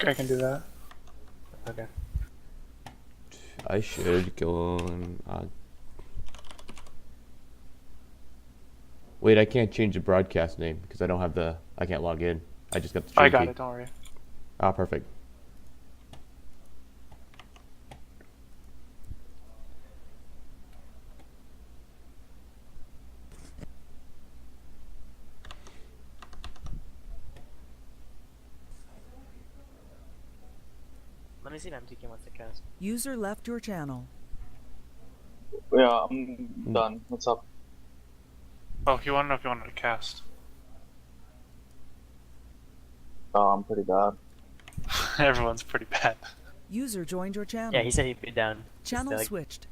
I can do that. Okay. I should go on. Wait, I can't change the broadcast name because I don't have the. I can't log in. I just got the. I stream got key. it, don't worry. Ah, perfect. Let me see if MTK wants to cast. User left your channel. Yeah, I'm done. What's up? Oh, if you want to know if you wanted to cast. Oh, I'm pretty bad. Everyone's pretty bad. User joined your channel. Yeah, he said he'd be down. Channel Just, like, switched.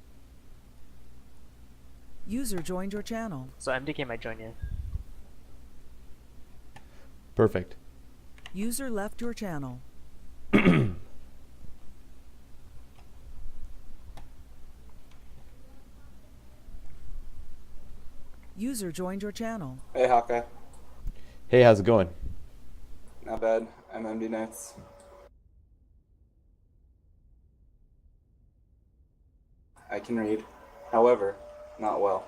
User joined your channel. So MTK might join you. Perfect. User left your channel. User joined your channel. Hey Hawkeye, Hey, how's it going? not bad. I'm MD Knights. I can read, however, not well.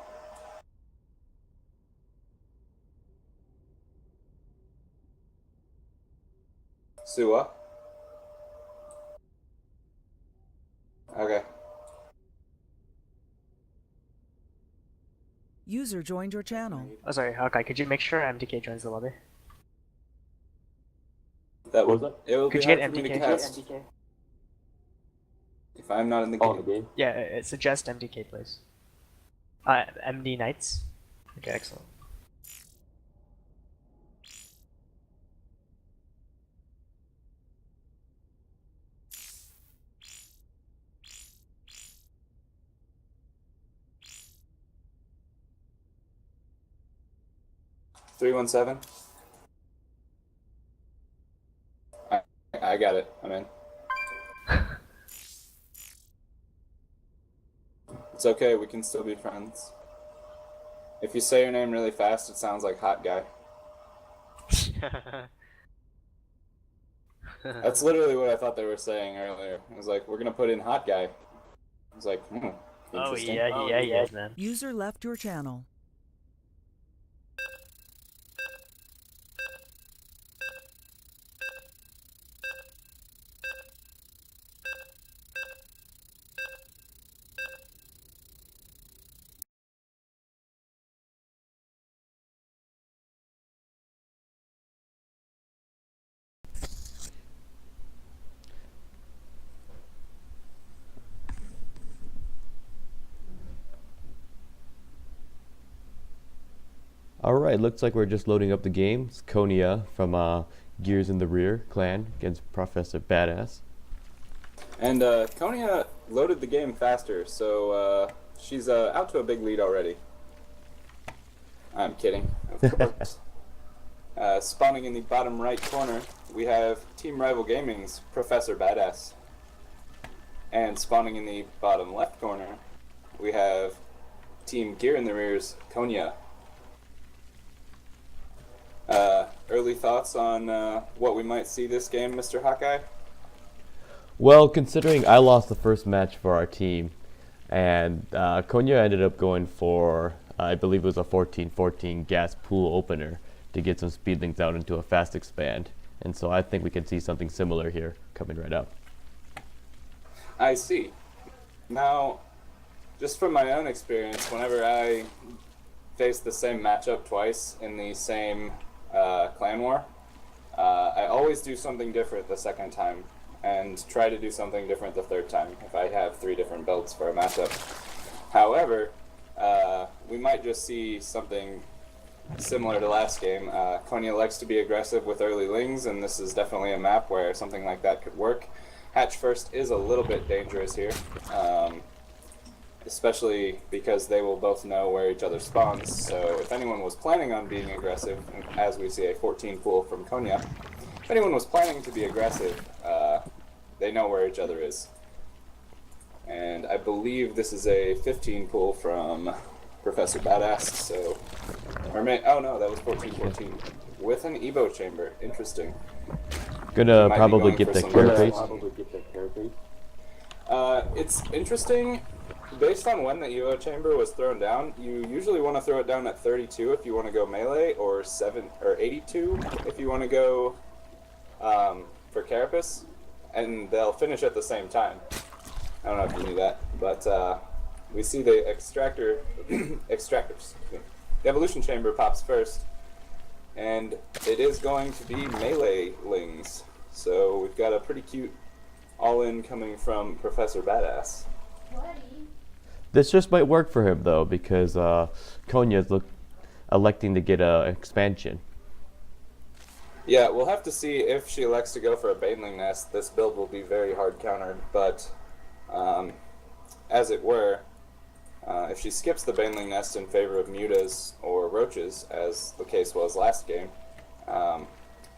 Sua? Okay. User joined your channel. Oh, sorry, Hawkeye, could you make sure MTK joins the lobby? That would, it will Could be you hard get for me to MTK? cast if I'm not in the game. Yeah, suggest MTK, please. MD Knights? Okay, excellent. Three 317. I got it. I'm in. It's okay. We can still be friends. If you say your name really fast, it sounds like hot guy. That's literally what I thought they were saying earlier. I was like, we're gonna put in hot guy. I was like, Oh interesting. yeah, he is, man. User left your channel. Alright, looks like we're just loading up the game. It's Konya from Gears in the Rear clan against Professor Badass. And Konya loaded the game faster, so she's out to a big lead already. I'm kidding, of course. Spawning in the bottom right corner, we have Team Rival Gaming's Professor Badass. And spawning in the bottom left corner, we have Team Gear in the Rear's Konya. Early thoughts on what we might see this game, Mr. Hawkeye? Well, considering I lost the first match for our team, and Konya ended up going for, I believe it was a 14-14 gas pool opener to get some speedlings out into a fast expand. And so I think we can see something similar here coming right up. I see. Now, just from my own experience, whenever I face the same matchup twice in the same clan war, I always do something different the second time and try to do something different the third time if I have 3 different builds for a matchup. However, we might just see something similar to last game. Konya likes to be aggressive with early lings, and this is definitely a map where something like that could work. Hatch first is a little bit dangerous here, especially because they will both know where each other spawns. So if anyone was planning on being aggressive, as we see a 14 pool from Konya, if anyone was planning to be aggressive, they know where each other is. And I believe this is a 15 pool from Professor Badass, so... oh no, that was 14-14. With an Evo chamber. Interesting. Gonna might be probably going get for the some carapace. It's interesting. Based on when the Evo chamber was thrown down, you usually want to throw it down at 32 if you want to go melee, or 82 if you want to go for carapace, and they'll finish at the same time. I don't know if you knew that, but we see the extractors. The evolution chamber pops first, and it is going to be melee lings. So we've got a pretty cute all-in coming from Professor Badass. This just might work for him though, because Konya's electing to get a expansion. Yeah, we'll have to see if she elects to go for a Baneling Nest. This build will be very hard countered, but as it were, if she skips the Baneling Nest in favor of Mutas or Roaches, as the case was last game,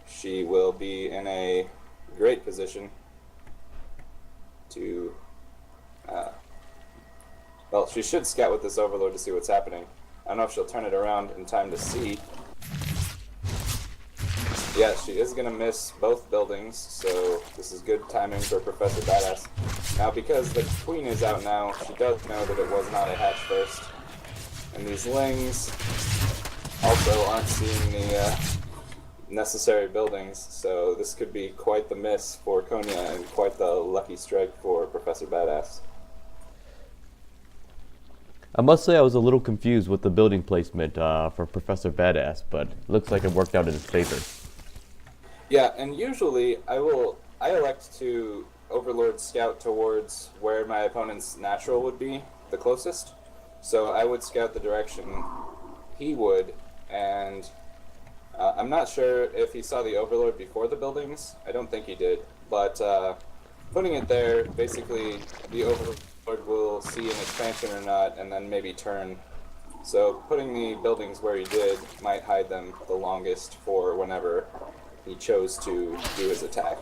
she will be in a great position to... well, she should scout with this Overlord to see what's happening. I don't know if she'll turn it around in time to see. Yeah, she is going to miss both buildings, so this is good timing for Professor Badass. Now, because the Queen is out now, she does know that it was not a hatch first. And these Lings also aren't seeing the necessary buildings, so this could be quite the miss for Konya and quite the lucky strike for Professor Badass. I must say I was a little confused with the building placement for Professor Badass, but looks like it worked out in his favor. Yeah, and usually I elect to Overlord scout towards where my opponent's natural would be the closest. So I would scout the direction he would, and I'm not sure if he saw the Overlord before the buildings. I don't think he did, but putting it there, basically the Overlord will see an expansion or not, and then maybe turn. So putting the buildings where he did might hide them the longest for whenever he chose to do his attack.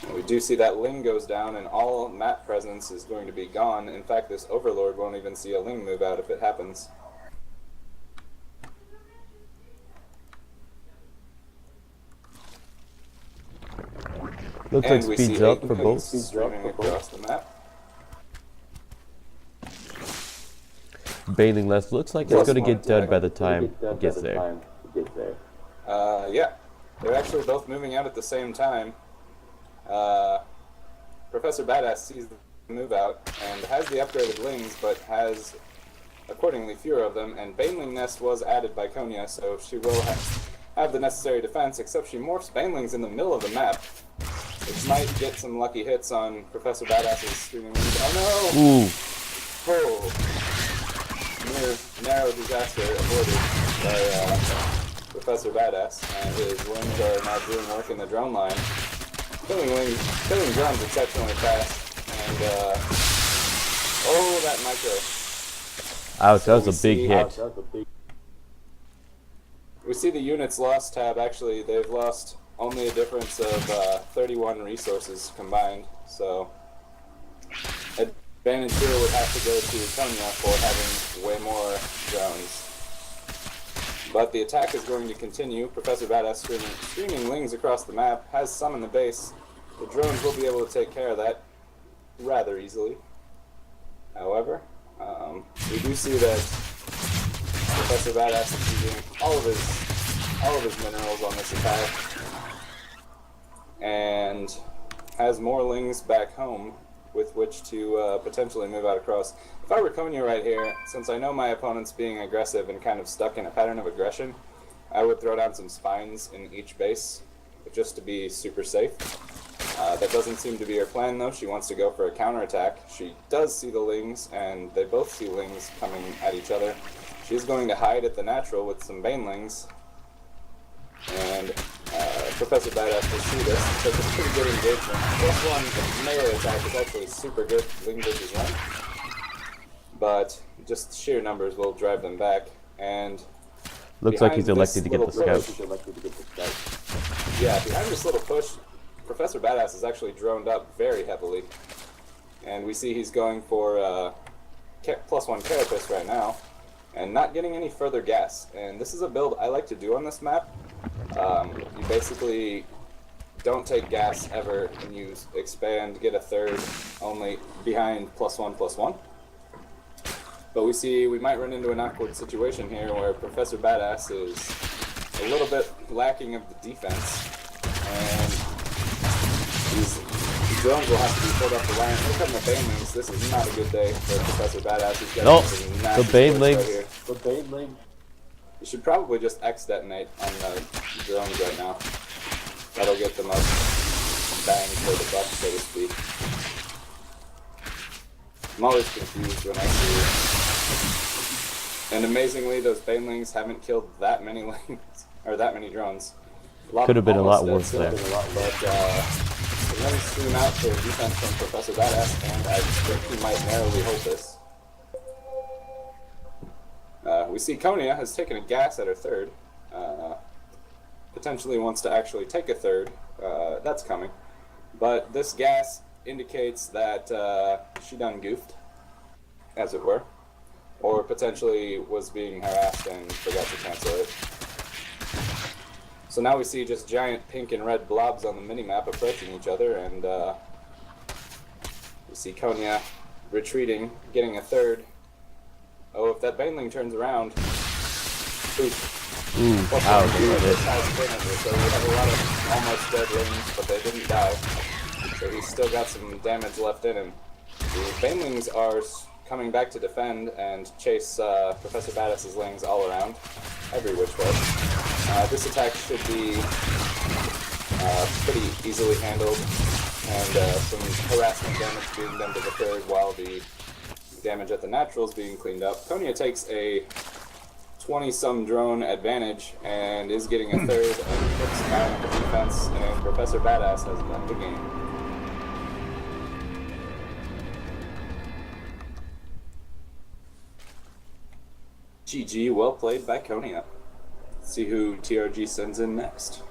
And we do see that Ling goes down, and all map presence is going to be gone. In fact, this Overlord won't even see a Ling move out if it happens. Looks And like we speeds see up 8 for both. streaming across the map. Baneling Nest looks like it's going to get done by the time it gets there. Yeah, they're actually both moving out at the same time. Professor Badass sees the move out and has the upgraded Lings, but has accordingly fewer of them. And Baneling Nest was added by Konya, so she will have the necessary defense, except she morphs Banelings in the middle of the map, which might get some lucky hits on Professor Badass's streaming Lings. Oh no! Ooh, Oh! Near narrow disaster avoided by Professor Badass, and his Lings are now doing work in the drone line. Killing drones exceptionally fast, and oh, that micro. ouch, So that was a we big see- hit. We see the units lost tab, actually, they've lost only a difference of 31 resources combined, so advantage here would have to go to Konya for having way more drones. But the attack is going to continue. Professor Badass streaming Lings across the map, has some in the base. The drones will be able to take care of that rather easily. However, we do see that Professor Badass is using all of his minerals on this attack, and has more Lings back home with which to potentially move out across. If I were Konya right here, since I know my opponent's being aggressive and kind of stuck in a pattern of aggression, I would throw down some spines in each base, just to be super safe. That doesn't seem to be her plan though. She wants to go for a counterattack. She does see the Lings, and they both see Lings coming at each other. She's going to hide at the natural with some Banelings, and Professor Badass will see this. So it's a pretty good engagement. +1 melee attack is actually super good, Ling versus Ling. But just sheer numbers will drive them back, and Looks like behind he's this elected to get the little scout. push- Yeah, behind this little push, Professor Badass is actually droned up very heavily. And we see he's going for +1 carapace right now, and not getting any further gas. And this is a build I like to do on this map. You basically don't take gas ever, and you expand, get a third only behind +1/+1. But we see we might run into an awkward situation here where Professor Badass is a little bit lacking of the defense, and these drones will have to be pulled up the line. Here come the banelings. This is not a good day for Professor Badass. He's got Nope, some the nasty banelings. right here. The baneling. You should probably just X detonate on the drones right now. That'll get the most bang for the buck, so to speak. I'm always confused when I see. And amazingly, those banelings haven't killed that many lings or that many drones. Could have been a lot almost worse dead, there. But the lings stream out for defense from Professor Badass, and I think he might narrowly hold this. We see Konya has taken a gas at her third. Potentially wants to actually take a third. That's coming. But this gas indicates that she done goofed, as it were. Or potentially was being harassed and forgot to cancel it. So now we see just giant pink and red blobs on the minimap approaching each other, and we see Konya retreating, getting a third. Oh, if that baneling turns around, oof. Ooh, ouch. So we have a lot of almost dead lings, but they didn't die. So he's still got some damage left in him. The banelings are coming back to defend and chase Professor Badass's lings all around, every which way. This attack should be pretty easily handled, and some harassment damage being done to the third while the damage at the naturals being cleaned up. Konya takes a 20-some drone advantage and is getting a third and puts down the defense, and Professor Badass has won the game. GG, well played by Konya. Let's see who TrG sends in next.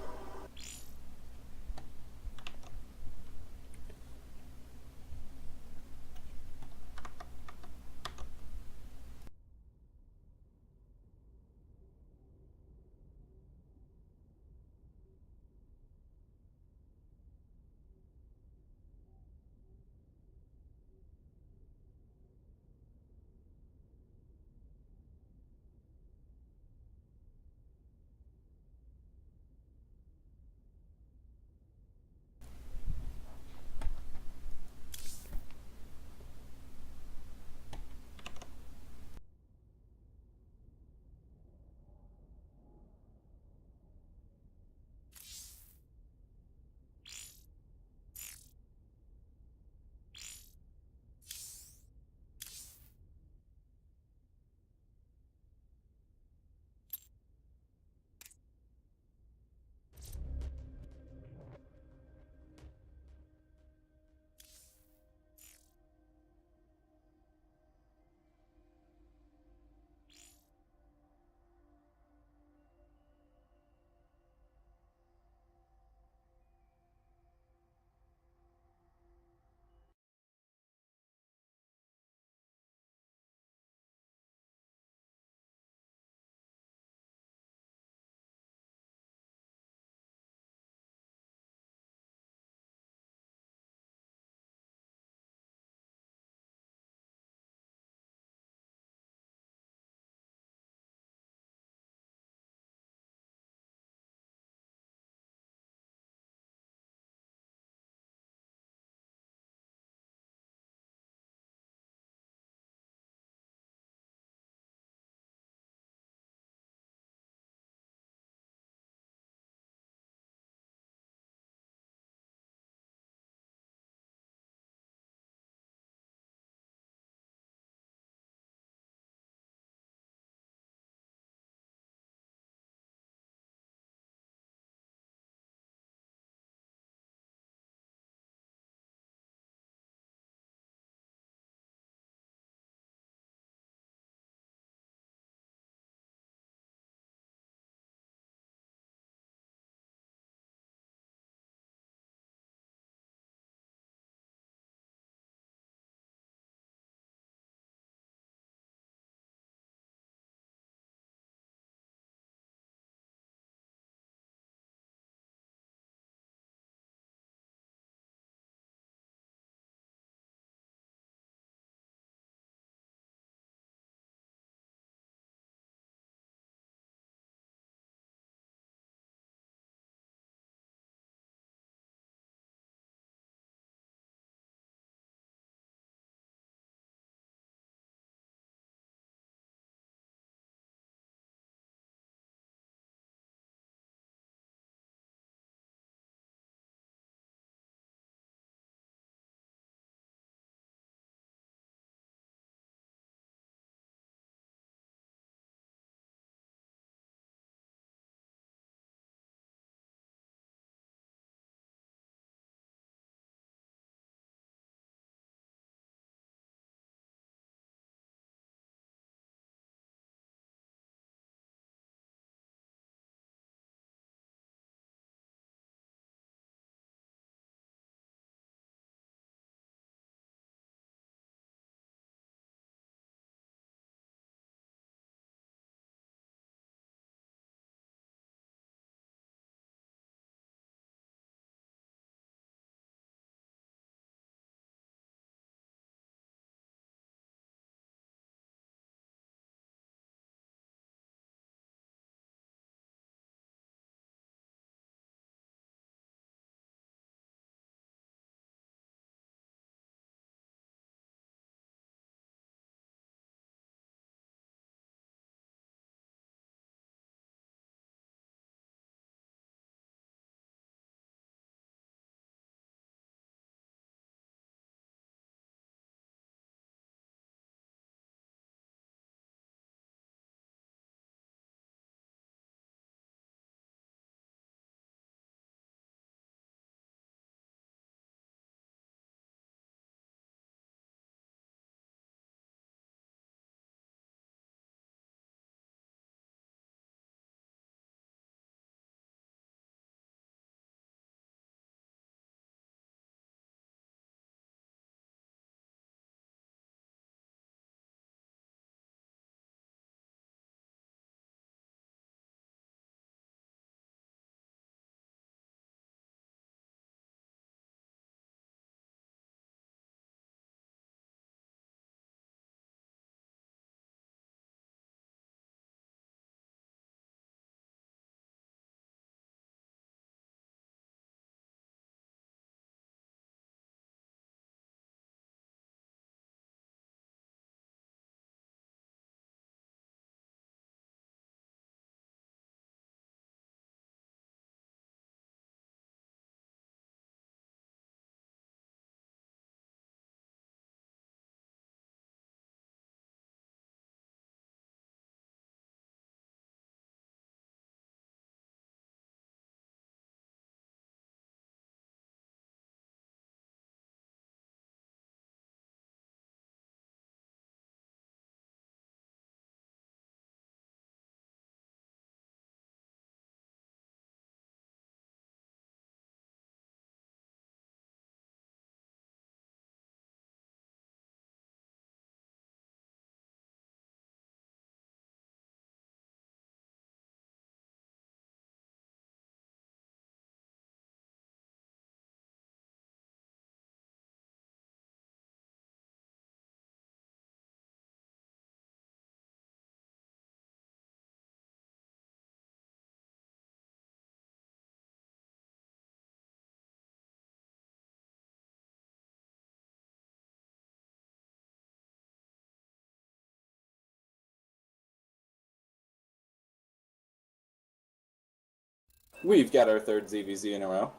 We've got our third ZVZ in a row.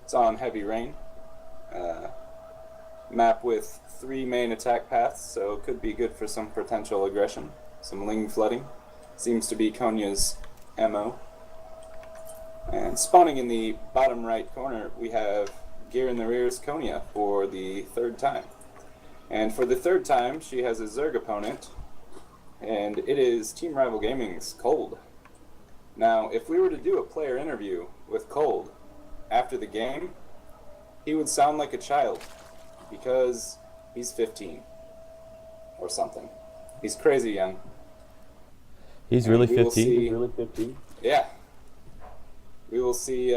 It's on Heavy Rain. Map with 3 main attack paths, so it could be good for some potential aggression. Some Ling flooding. Seems to be Konya's MO. And spawning in the bottom right corner, we have Gear in the Rear's Konya for the 3rd time. And for the 3rd time, she has a Zerg opponent, and it is Team Rival Gaming's Cold. Now, if we were to do a player interview with Cold after the game, he would sound like a child, because he's 15 or something. He's crazy young. He's really we will 15? see- Yeah. We will see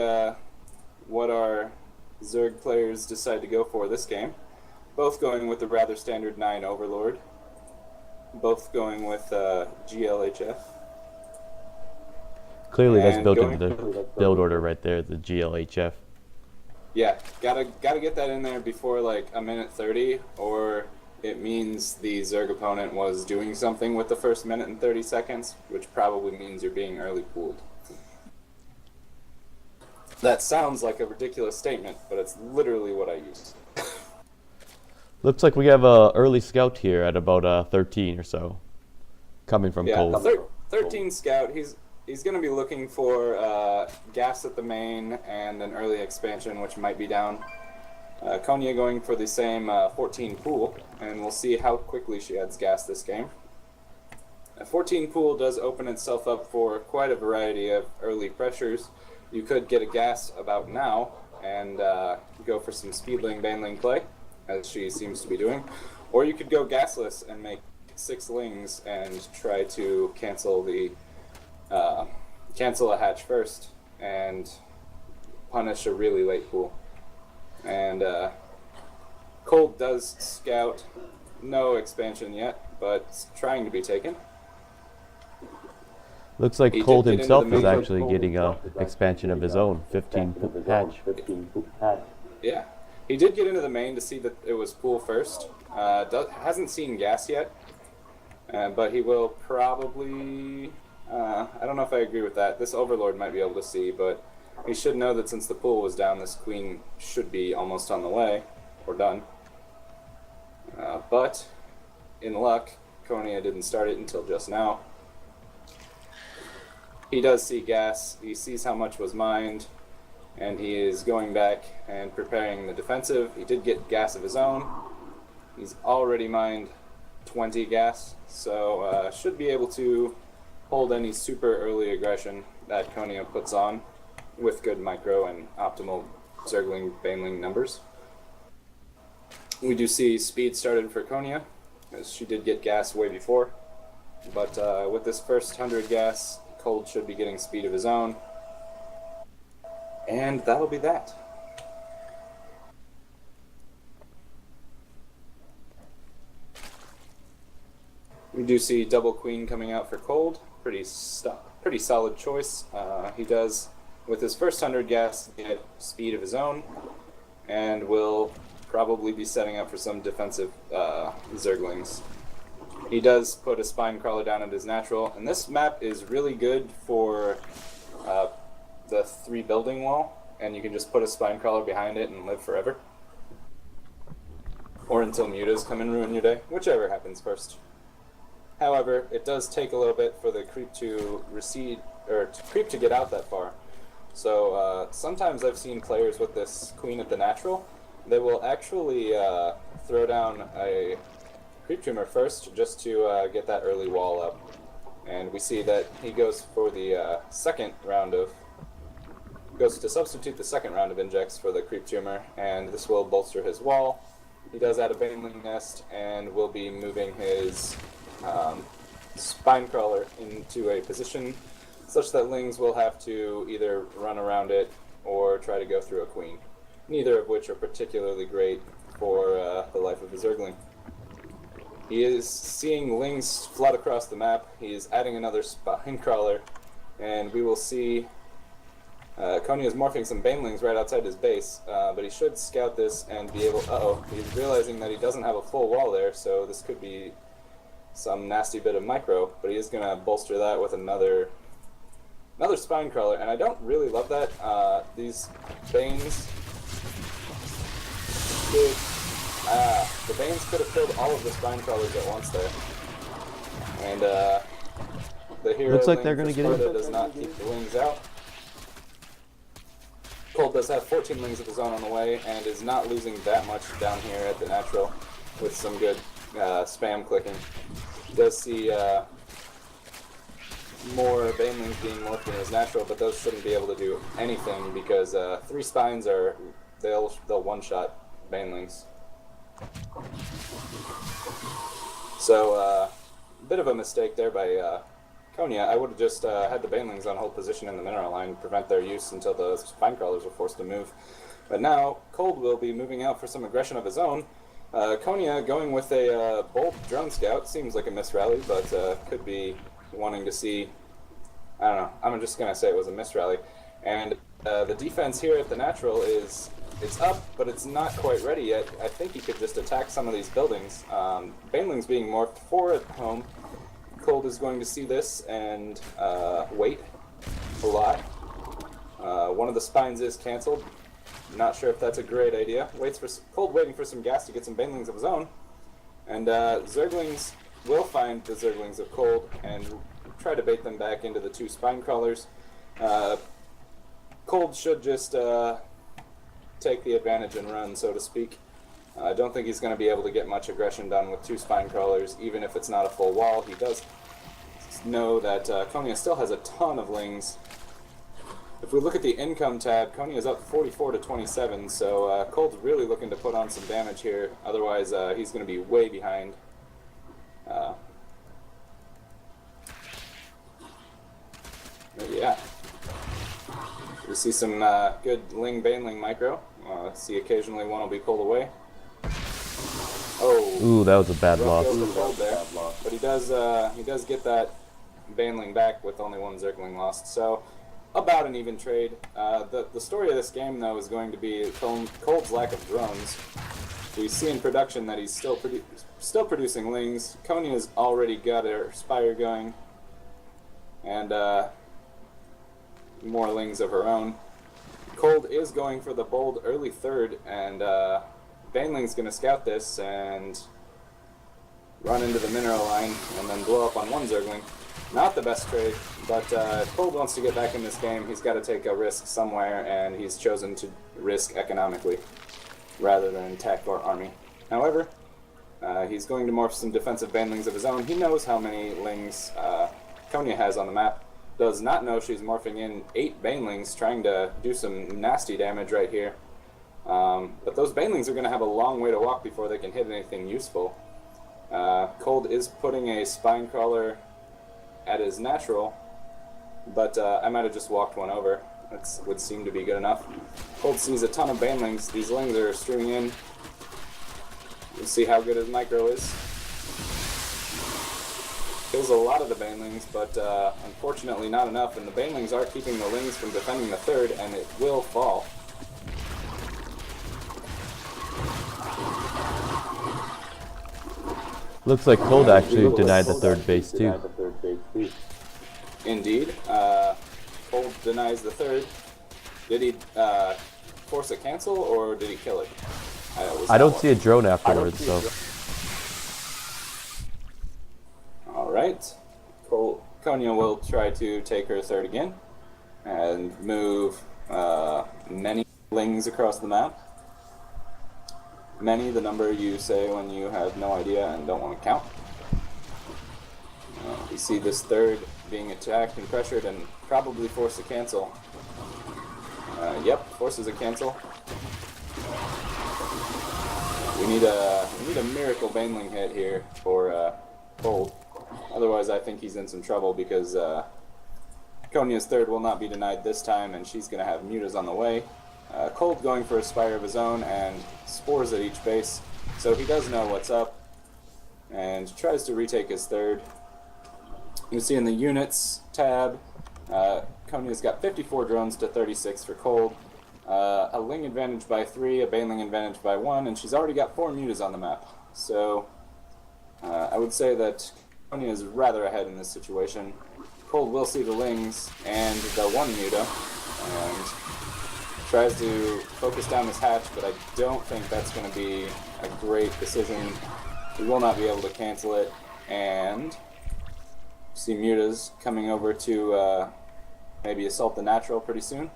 what our Zerg players decide to go for this game. Both going with the rather standard 9 Overlord. Both going with GLHF. Clearly that's And built going- into the build order right there, the GLHF. Yeah, gotta get that in there before like a minute 30, or it means the Zerg opponent was doing something with the first minute and 30 seconds, which probably means you're being early pooled. That sounds like a ridiculous statement, but it's literally what I use. Looks like we have a early scout here at about 13 or so, coming from Yeah, Cold. 13 scout. He's going to be looking for gas at the main and an early expansion, which might be down. Konya going for the same 14 pool, and we'll see how quickly she adds gas this game. A 14 pool does open itself up for quite a variety of early pressures. You could get a gas about now and go for some speedling, baneling play, as she seems to be doing. Or you could go gasless and make 6 lings and try to cancel a hatch first and punish a really late pool. And Cold does scout, no expansion yet, but it's trying to be taken. Looks like He Cold did get into himself the is main- actually getting a expansion of his own, 15 patch. Yeah, he did get into the main to see that it was pool first. Hasn't seen gas yet, but he will probably. I don't know if I agree with that. This Overlord might be able to see, but he should know that since the pool was down, this Queen should be almost on the way, or done. But, in luck, Konya didn't start it until just now. He does see gas, he sees how much was mined, and he is going back and preparing the defensive. He did get gas of his own. He's already mined 20 gas, so should be able to hold any super early aggression that Konya puts on with good micro and optimal Zergling Baneling numbers. We do see speed started for Konya, as she did get gas way before, but with this first 100 gas, Cold should be getting speed of his own, and that'll be that. We do see double Queen coming out for Cold. Pretty solid choice. He does, with his first 100 gas, get speed of his own, and will probably be setting up for some defensive Zerglings. He does put a spine crawler down at his natural, and this map is really good for the 3 building wall, and you can just put a spine crawler behind it and live forever. Or until mutas come and ruin your day, whichever happens first. However, it does take a little bit for the creep to recede, or creep to get out that far. So sometimes I've seen players with this Queen at the natural, they will actually throw down a creep tumor first just to get that early wall up. And we see that he goes for the goes to substitute the second round of injects for the creep tumor, and this will bolster his wall. He does add a baneling nest and will be moving his spine crawler into a position such that lings will have to either run around it or try to go through a queen, neither of which are particularly great for the life of a Zergling. He is seeing lings flood across the map. He is adding another spine crawler, and we will see Konya is morphing some banelings right outside his base, but he should scout this and be able... he's realizing that he doesn't have a full wall there, so this could be some nasty bit of micro, but he is going to bolster that with another Another spine crawler, and I don't really love that. These Banes did. The Banes could have killed all of the spine crawlers at once there. And the hero Looks like Ling they're for gonna get Sparta in. does not keep the Lings out. Cold does have 14 Lings of his own on the way, and is not losing that much down here at the natural with some good spam clicking. Does see more Banelings being morphed in his natural, but those shouldn't be able to do anything because 3 spines are they'll one-shot Banelings. So a bit of a mistake there by Konya. I would have just had the Banelings on hold position in the mineral line, prevent their use until the spine crawlers were forced to move. But now Cold will be moving out for some aggression of his own. Konya going with a bold drone scout seems like a misrally, but could be wanting to see. I don't know. I'm just gonna say it was a misrally. And the defense here at the natural is it's up, but it's not quite ready yet. I think he could just attack some of these buildings. Banelings being morphed for at home. Cold is going to see this and wait a lot. One of the spines is canceled. Not sure if that's a great idea. Cold waiting for some gas to get some Banelings of his own. And Zerglings will find the Zerglings of Cold and try to bait them back into the 2 spine crawlers. Cold should just take the advantage and run, so to speak. I don't think he's going to be able to get much aggression done with 2 spine crawlers, even if it's not a full wall. He does know that Konya still has a ton of Lings. If we look at the income tab, Konya is up 44 to 27, so Cold's really looking to put on some damage here. Otherwise, he's going to be way behind. Yeah. We see some good Ling-Baneling micro. See occasionally one will be pulled away. Oh. Ooh, that was a bad Rough loss. goes the Cold there. But he does get that Baneling back with only 1 Zergling lost. So about an even trade. The story of this game though is going to be Cold's lack of drones. We see in production that he's still producing Lings. Konya's already got her Spire going. And more Lings of her own. Cold is going for the bold early third, and Baneling's going to scout this and run into the mineral line and then blow up on 1 Zergling. Not the best trade, but if Cold wants to get back in this game, he's got to take a risk somewhere, and he's chosen to risk economically rather than tech or army. However, he's going to morph some defensive Banelings of his own. He knows how many Lings Konya has on the map. Does not know she's morphing in 8 Banelings, trying to do some nasty damage right here. But those Banelings are going to have a long way to walk before they can hit anything useful. Cold is putting a spine crawler at his natural, but I might have just walked one over. That would seem to be good enough. Cold sees a ton of Banelings. These Lings are streaming in. We'll see how good his micro is. Kills a lot of the Banelings, but unfortunately not enough, and the Banelings are keeping the Lings from defending the third, and it will fall. Looks like Cold actually denied the 3rd base too. Indeed. Cold denies the 3rd. Did he force a cancel, or did he kill it? I don't see a drone afterwards, so. Alright. Konya will try to take her 3rd again and move many Lings across the map. Many, the number you say when you have no idea and don't want to count. We see this 3rd being attacked and pressured and probably forced to cancel. Yep, forces a cancel. We need a miracle Baneling hit here for Cold. Otherwise, I think he's in some trouble because Konya's 3rd will not be denied this time, and she's going to have mutas on the way. Cold going for a Spire of his own and spores at each base, so he does know what's up and tries to retake his 3rd. You see in the units tab, Konya's got 54 drones to 36 for Cold, a Ling advantage by 3, a Baneling advantage by 1, and she's already got 4 mutas on the map. So I would say that Konya is rather ahead in this situation. Cold will see the Lings and the one Muta, and tries to focus down this hatch, but I don't think that's going to be a great decision. He will not be able to cancel it, and see Mutas coming over to maybe assault the natural pretty soon.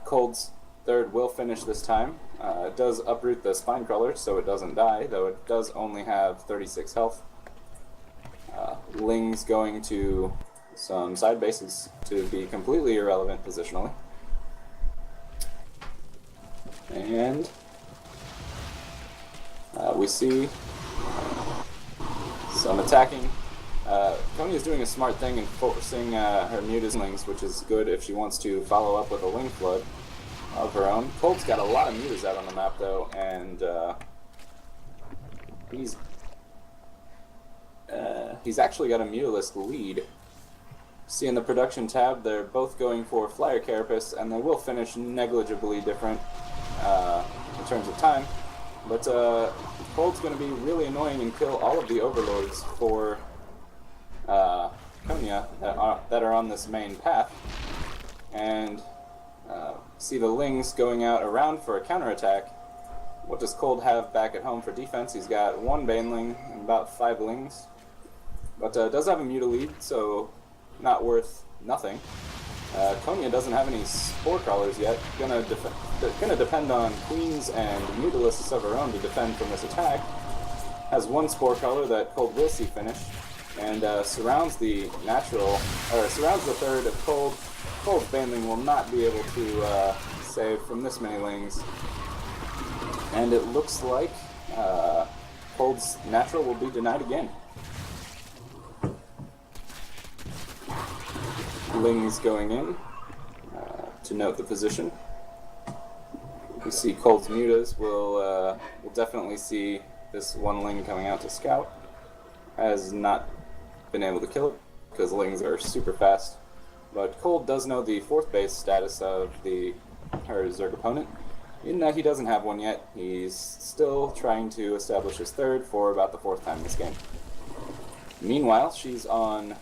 Cold's third will finish this time. It does uproot the spine crawler, so it doesn't die, though it does only have 36 health. Ling's going to some side bases to be completely irrelevant positionally. And we see some attacking. Tony is doing a smart thing in focusing her mutas Lings, which is good if she wants to follow up with a Ling flood of her own. Cold's got a lot of mutas out on the map though, and he's actually got a mutalist lead. See in the production tab, they're both going for Flyer Carapace, and they will finish negligibly different in terms of time. But Cold's going to be really annoying and kill all of the Overlords for Konya that are on this main path. And see the Lings going out around for a counterattack. What does Cold have back at home for defense? He's got one Baneling and about 5 Lings. But does have a Muta lead, so not worth nothing. Konya doesn't have any Spore Crawlers yet. Gonna depend on Queens and Mutalists of her own to defend from this attack. Has one Spore Crawler that Cold will see finish, and surrounds the natural, or surrounds the third of Cold. Cold's Baneling will not be able to save from this many Lings. And it looks like Cold's natural will be denied again. Lings going in to note the position. We see Cold's mutas will definitely see this one Ling coming out to scout. Has not been able to kill it because Lings are super fast. But Cold does know the 4th base status of her Zerg opponent. In that he doesn't have one yet, he's still trying to establish his 3rd for about the 4th time this game. Meanwhile, she's on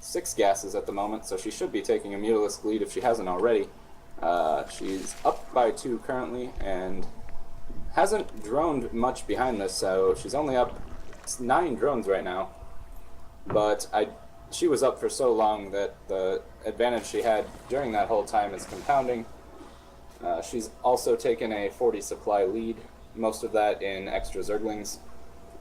6 gases at the moment, so she should be taking a Mutalist lead if she hasn't already. She's up by 2 currently, and hasn't droned much behind this, so she's only up 9 drones right now. But she was up for so long that the advantage she had during that whole time is compounding. She's also taken a 40 supply lead, most of that in extra Zerglings.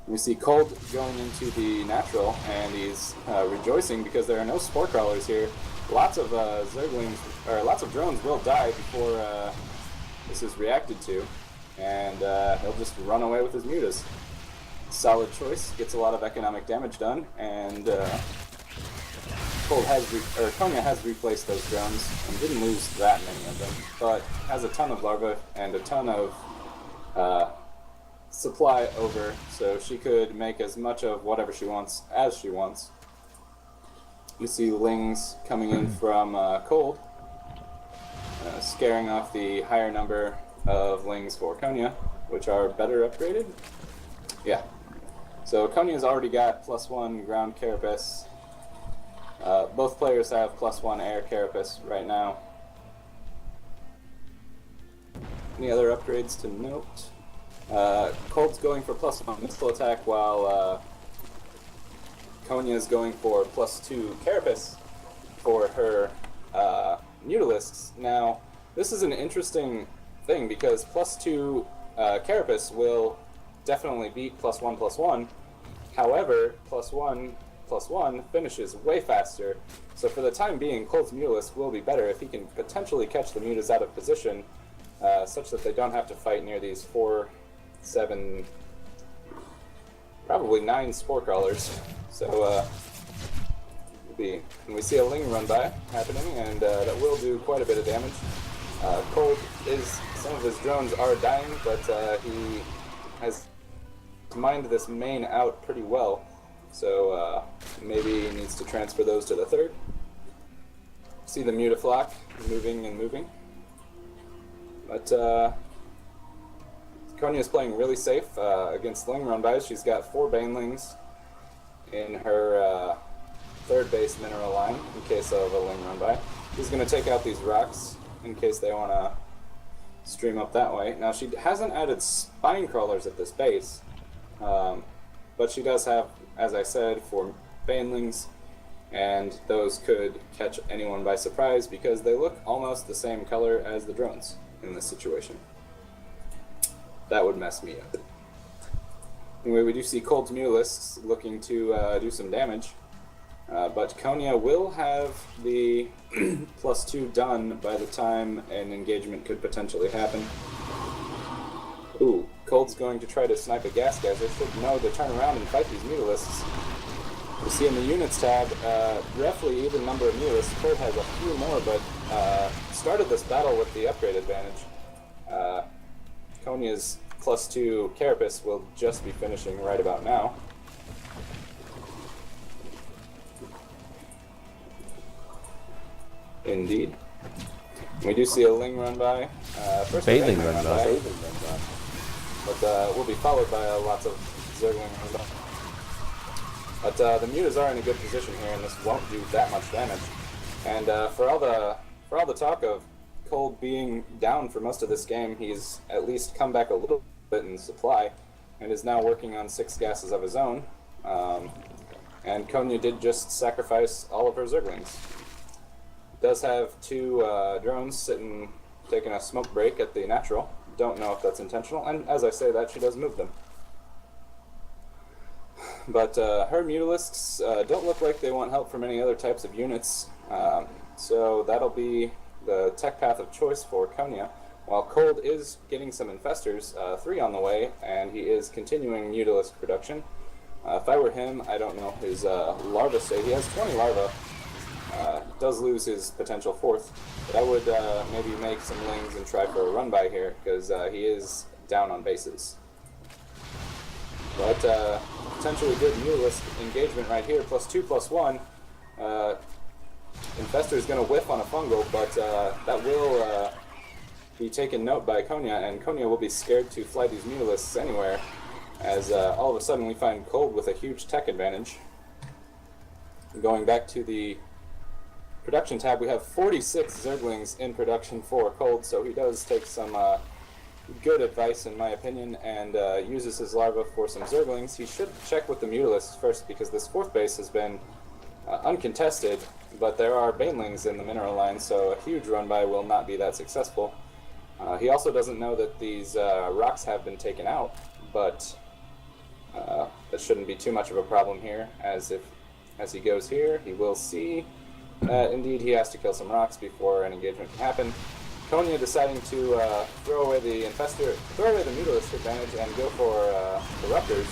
We see Cold going into the natural, and he's rejoicing because there are no Spore Crawlers here. Lots of Zerglings, or lots of drones will die before this is reacted to, and he'll just run away with his mutas. Solid choice, gets a lot of economic damage done, and Konya has replaced those drones and didn't lose that many of them, but has a ton of larvae and a ton of supply over, so she could make as much of whatever she wants as she wants. You see Lings coming in from Cold, scaring off the higher number of Lings for Konya, which are better upgraded. Yeah. So Konya's already got +1 ground carapace. Both players have +1 air carapace right now. Any other upgrades to note? Cold's going for +1 missile attack, while Konya's going for +2 carapace for her Mutalisks. Now, this is an interesting thing because +2 carapace will definitely beat +1/+1. However, +1/+1 finishes way faster. So for the time being, Cold's Mutalisk will be better if he can potentially catch the mutas out of position, such that they don't have to fight near these 4, 7, probably 9 Spore Crawlers. So and we see a Ling run by happening, and that will do quite a bit of damage. Cold some of his drones are dying, but he has mined this main out pretty well, so maybe he needs to transfer those to the 3rd. See the Mutaflock moving and moving. But Konya is playing really safe against Ling run-bys. She's got 4 Banelings in her third base mineral line in case of a Ling run by. She's going to take out these rocks in case they want to stream up that way. Now, she hasn't added spine crawlers at this base, but she does have, as I said, 4 banelings, and those could catch anyone by surprise because they look almost the same color as the drones in this situation. That would mess me up. Anyway, we do see Cold's Mutalisks looking to do some damage, but Konya will have the +2 done by the time an engagement could potentially happen. Ooh, Cold's going to try to snipe a gas geyser. Should know to turn around and fight these Mutalisks. We see in the units tab, roughly even number of Mutalisks. Cold has a few more, but started this battle with the upgrade advantage. Konya's +2 Carapace will just be finishing right about now. Indeed. We do see a Ling run by. First Bailing run by. But we'll be followed by lots of Zergling run by. But the Mutas are in a good position here, and this won't do that much damage. And for all the talk of Cold being down for most of this game, he's at least come back a little bit in supply, and is now working on 6 gases of his own. And Konya did just sacrifice all of her Zerglings. Does have 2 drones sitting, taking a smoke break at the natural. Don't know if that's intentional, and as I say that, she does move them. But her Mutalisks don't look like they want help from any other types of units, so that'll be the tech path of choice for Konya. While Cold is getting some infestors, 3 on the way, and he is continuing Mutalisk production. If I were him, I don't know his larva state. He has 20 larvae. Does lose his potential 4th, but I would maybe make some Lings and try for a run by here, because he is down on bases. But potentially good Mutalisk engagement right here, +2/+1. Infestor is going to whiff on a fungal, but that will be taken note by Konya, and Konya will be scared to fly these Mutalisks anywhere, as all of a sudden we find Cold with a huge tech advantage. Going back to the production tab, we have 46 Zerglings in production for Cold, so he does take some good advice in my opinion, and uses his larva for some Zerglings. He should check with the Mutalisks first, because this 4th base has been uncontested, but there are Banelings in the mineral line, so a huge run by will not be that successful. He also doesn't know that these rocks have been taken out, but that shouldn't be too much of a problem here, as he goes here, he will see that indeed he has to kill some rocks before an engagement can happen. Konya deciding to throw away the Mutalisk advantage and go for the Ruptors.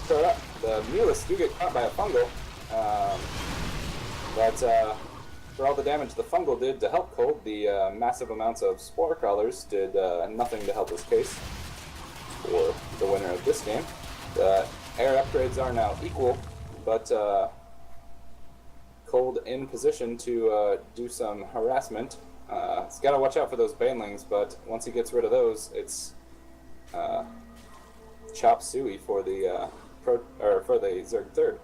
So the Mutalisks do get caught by a fungal, but for all the damage the fungal did to help Cold, the massive amounts of Spore Crawlers did nothing to help his case for the winner of this game. The air upgrades are now equal, but Cold in position to do some harassment. He's got to watch out for those Banelings, but once he gets rid of those, it's chop suey for the Zerg 3rd.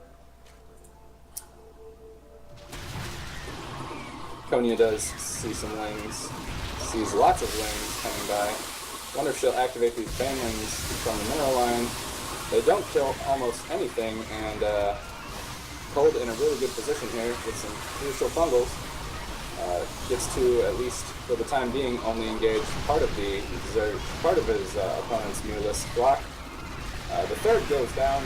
Konya does see some Lings, sees lots of Lings coming by. Wonder if she'll activate these Banelings from the mineral line. They don't kill almost anything, and Cold in a really good position here with some crucial fungals. Gets to, at least for the time being, only engage part of his opponent's Mutalisk block. The 3rd goes down.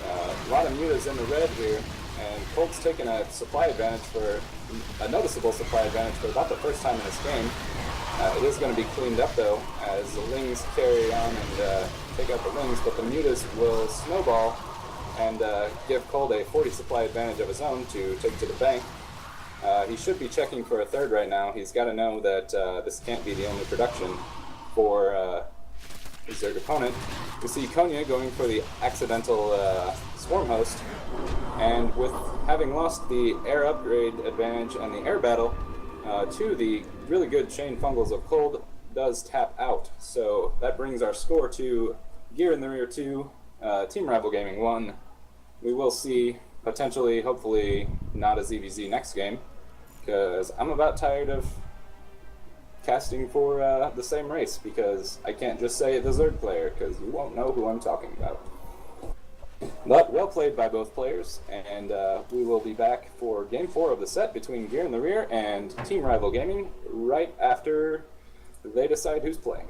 A lot of Mutas in the red here, and Cold's taken a noticeable supply advantage for about the first time in this game. It is going to be cleaned up though, as the Lings carry on and take out the Lings, but the Mutas will snowball and give Cold a 40 supply advantage of his own to take to the bank. He should be checking for a 3rd right now. He's got to know that this can't be the only production for his Zerg opponent. We see Konya going for the accidental Swarm Host, and with having lost the air upgrade advantage and the air battle to the really good chain fungals of Cold, does tap out. So that brings our score to Gear in the Rear 2, Team Rival Gaming 1. We will see potentially, hopefully, not a ZVZ next game, because I'm about tired of casting for the same race, because I can't just say the Zerg player, because you won't know who I'm talking about. But well played by both players, and we will be back for Game 4 of the set between GinR in the rear and Team Rival Gaming right after they decide who's playing.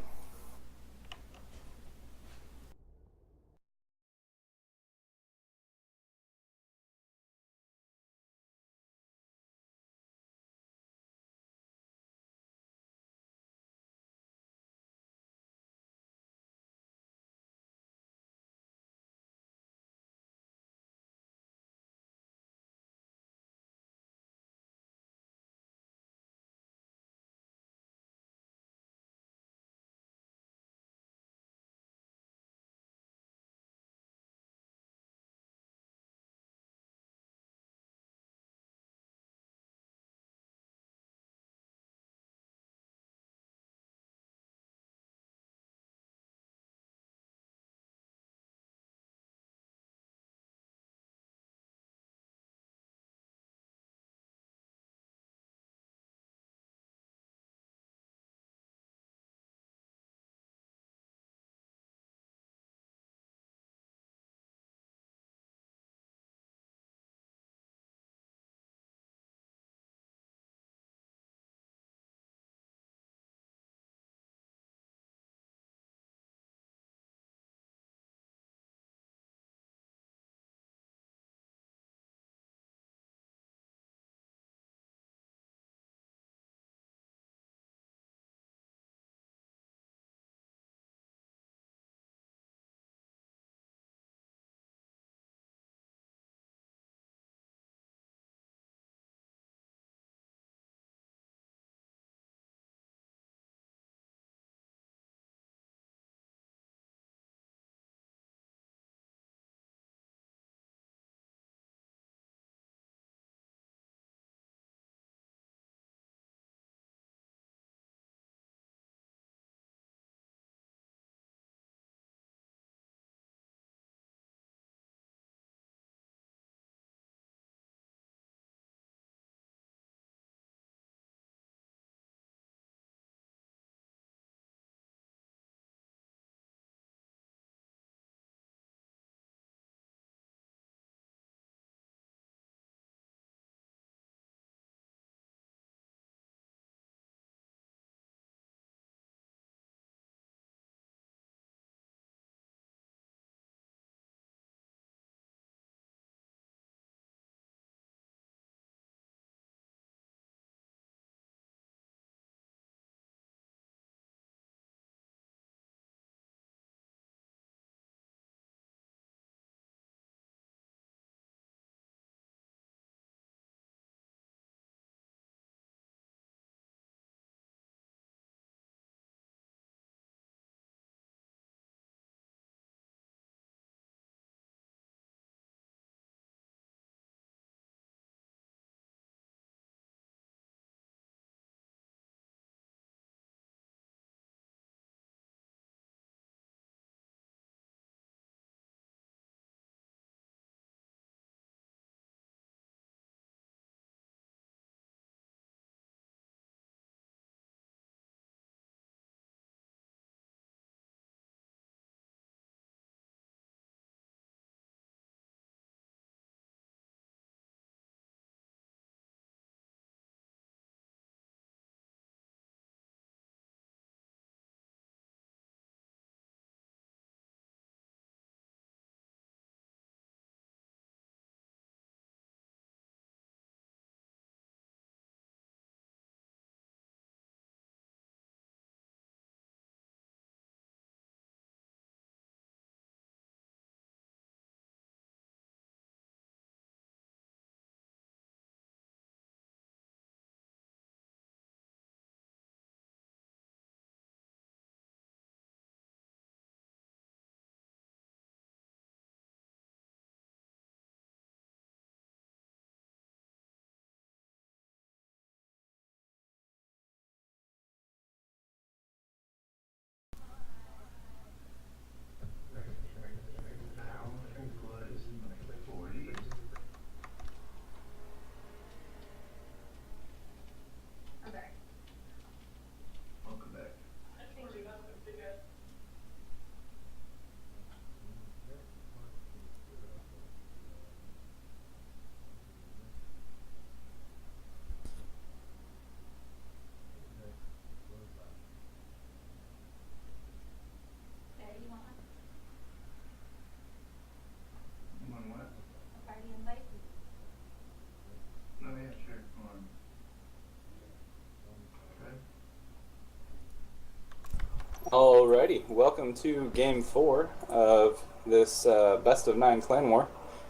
Alrighty, welcome to Game 4 of this best of 9 clan war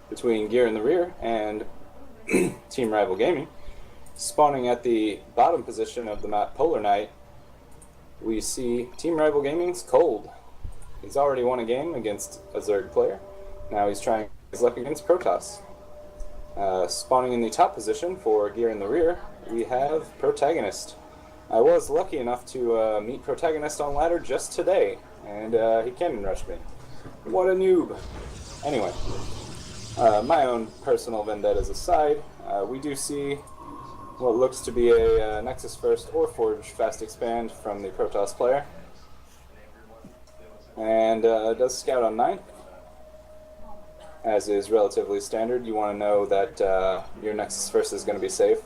between GinR in the rear and Team Rival Gaming. Spawning at the bottom position of the map Polar Night, we see Team Rival Gaming's Cold. He's already won a game against a Zerg player. Now he's trying his luck against Protoss. Spawning in the top position for GinR in the rear, we have Protagonist. I was lucky enough to meet Protagonist on ladder just today, and he cannon rushed me. What a noob. Anyway, my own personal vendettas aside, we do see what looks to be a Nexus First or Forge Fast Expand from the Protoss player. And does scout on 9. As is relatively standard, you want to know that your Nexus First is going to be safe.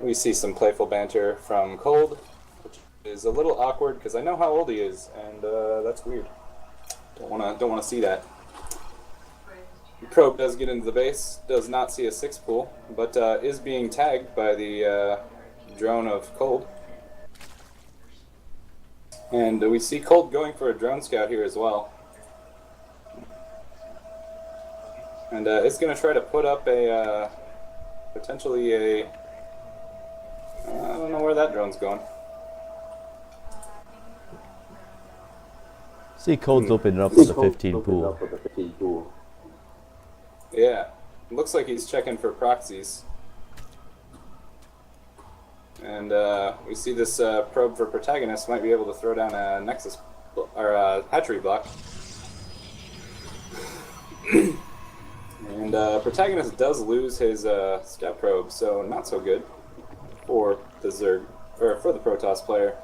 We see some playful banter from Cold, which is a little awkward because I know how old he is, and that's weird. Don't wanna see that. The probe does get into the base, does not see a 6 pool, but is being tagged by the drone of Cold. And we see Cold going for a drone scout here as well. And it's going to try to put up a potentially a... I don't know where that drone's going. See, Cold's opening up with the 15 pool. Yeah, looks like he's checking for proxies. And we see this probe for Protagonist might be able to throw down a Nexus or a hatchery block. And Protagonist does lose his scout probe, so not so good for the Zerg or for the Protoss player.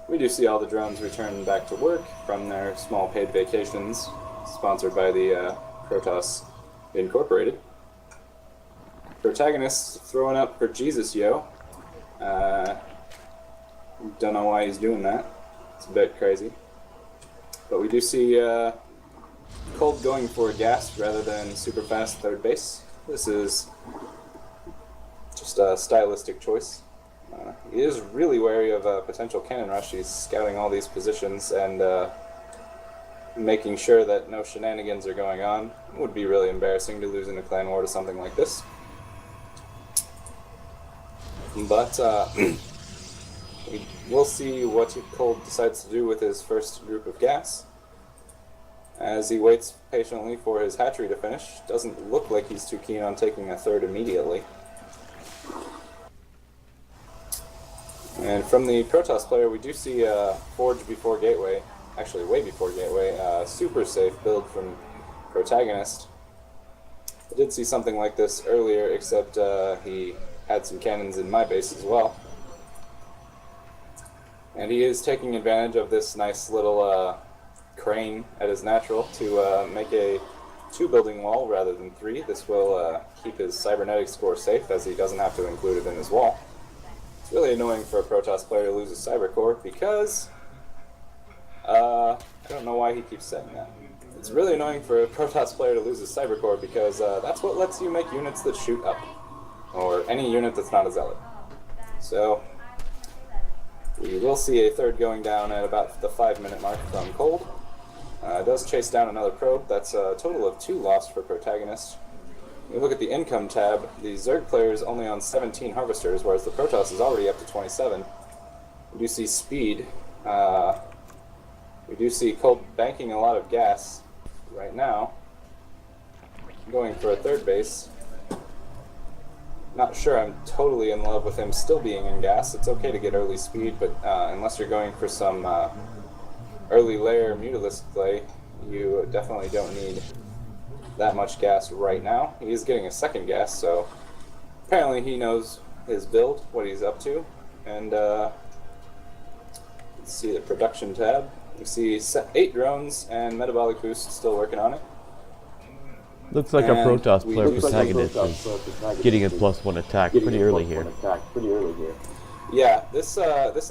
We do see all the drones return back to work from their small paid vacations, sponsored by the Protoss Incorporated. Protagonist throwing up for Jesus Yo. Don't know why he's doing that. It's a bit crazy. But we do see Cold going for gas rather than super fast third base. This is just a stylistic choice. He is really wary of a potential cannon rush. He's scouting all these positions and making sure that no shenanigans are going on. It would be really embarrassing to lose in a clan war to something like this. But we'll see what Cold decides to do with his first group of gas. As he waits patiently for his hatchery to finish, doesn't look like he's too keen on taking a third immediately. And from the Protoss player, we do see Forge before Gateway, actually way before Gateway, super safe build from Protagonist. I did see something like this earlier, except he had some cannons in my base as well. And he is taking advantage of this nice little crane at his natural to make a 2-building wall rather than 3. This will keep his cybernetic score safe, as he doesn't have to include it in his wall. It's really annoying for a Protoss player to lose his cyber core because I don't know why he keeps saying that. It's really annoying for a Protoss player to lose his cyber core because that's what lets you make units that shoot up, or any unit that's not a zealot. So we will see a third going down at about the 5-minute mark from Cold. Does chase down another probe. That's a total of 2 lost for Protagonist. When we look at the income tab, the Zerg player is only on 17 harvesters, whereas the Protoss is already up to 27. We do see speed. We do see Cold banking a lot of gas right now. Going for a third base. Not sure I'm totally in love with him still being in gas. It's okay to get early speed, but unless you're going for some early layer Mutalisk play, you definitely don't need that much gas right now. He is getting a second gas, so apparently he knows his build, what he's up to. And let's see the production tab. We see 8 drones and metabolic boost still working on it. Looks like our Protoss player Protagonist is getting a +1 attack pretty early here. Yeah, this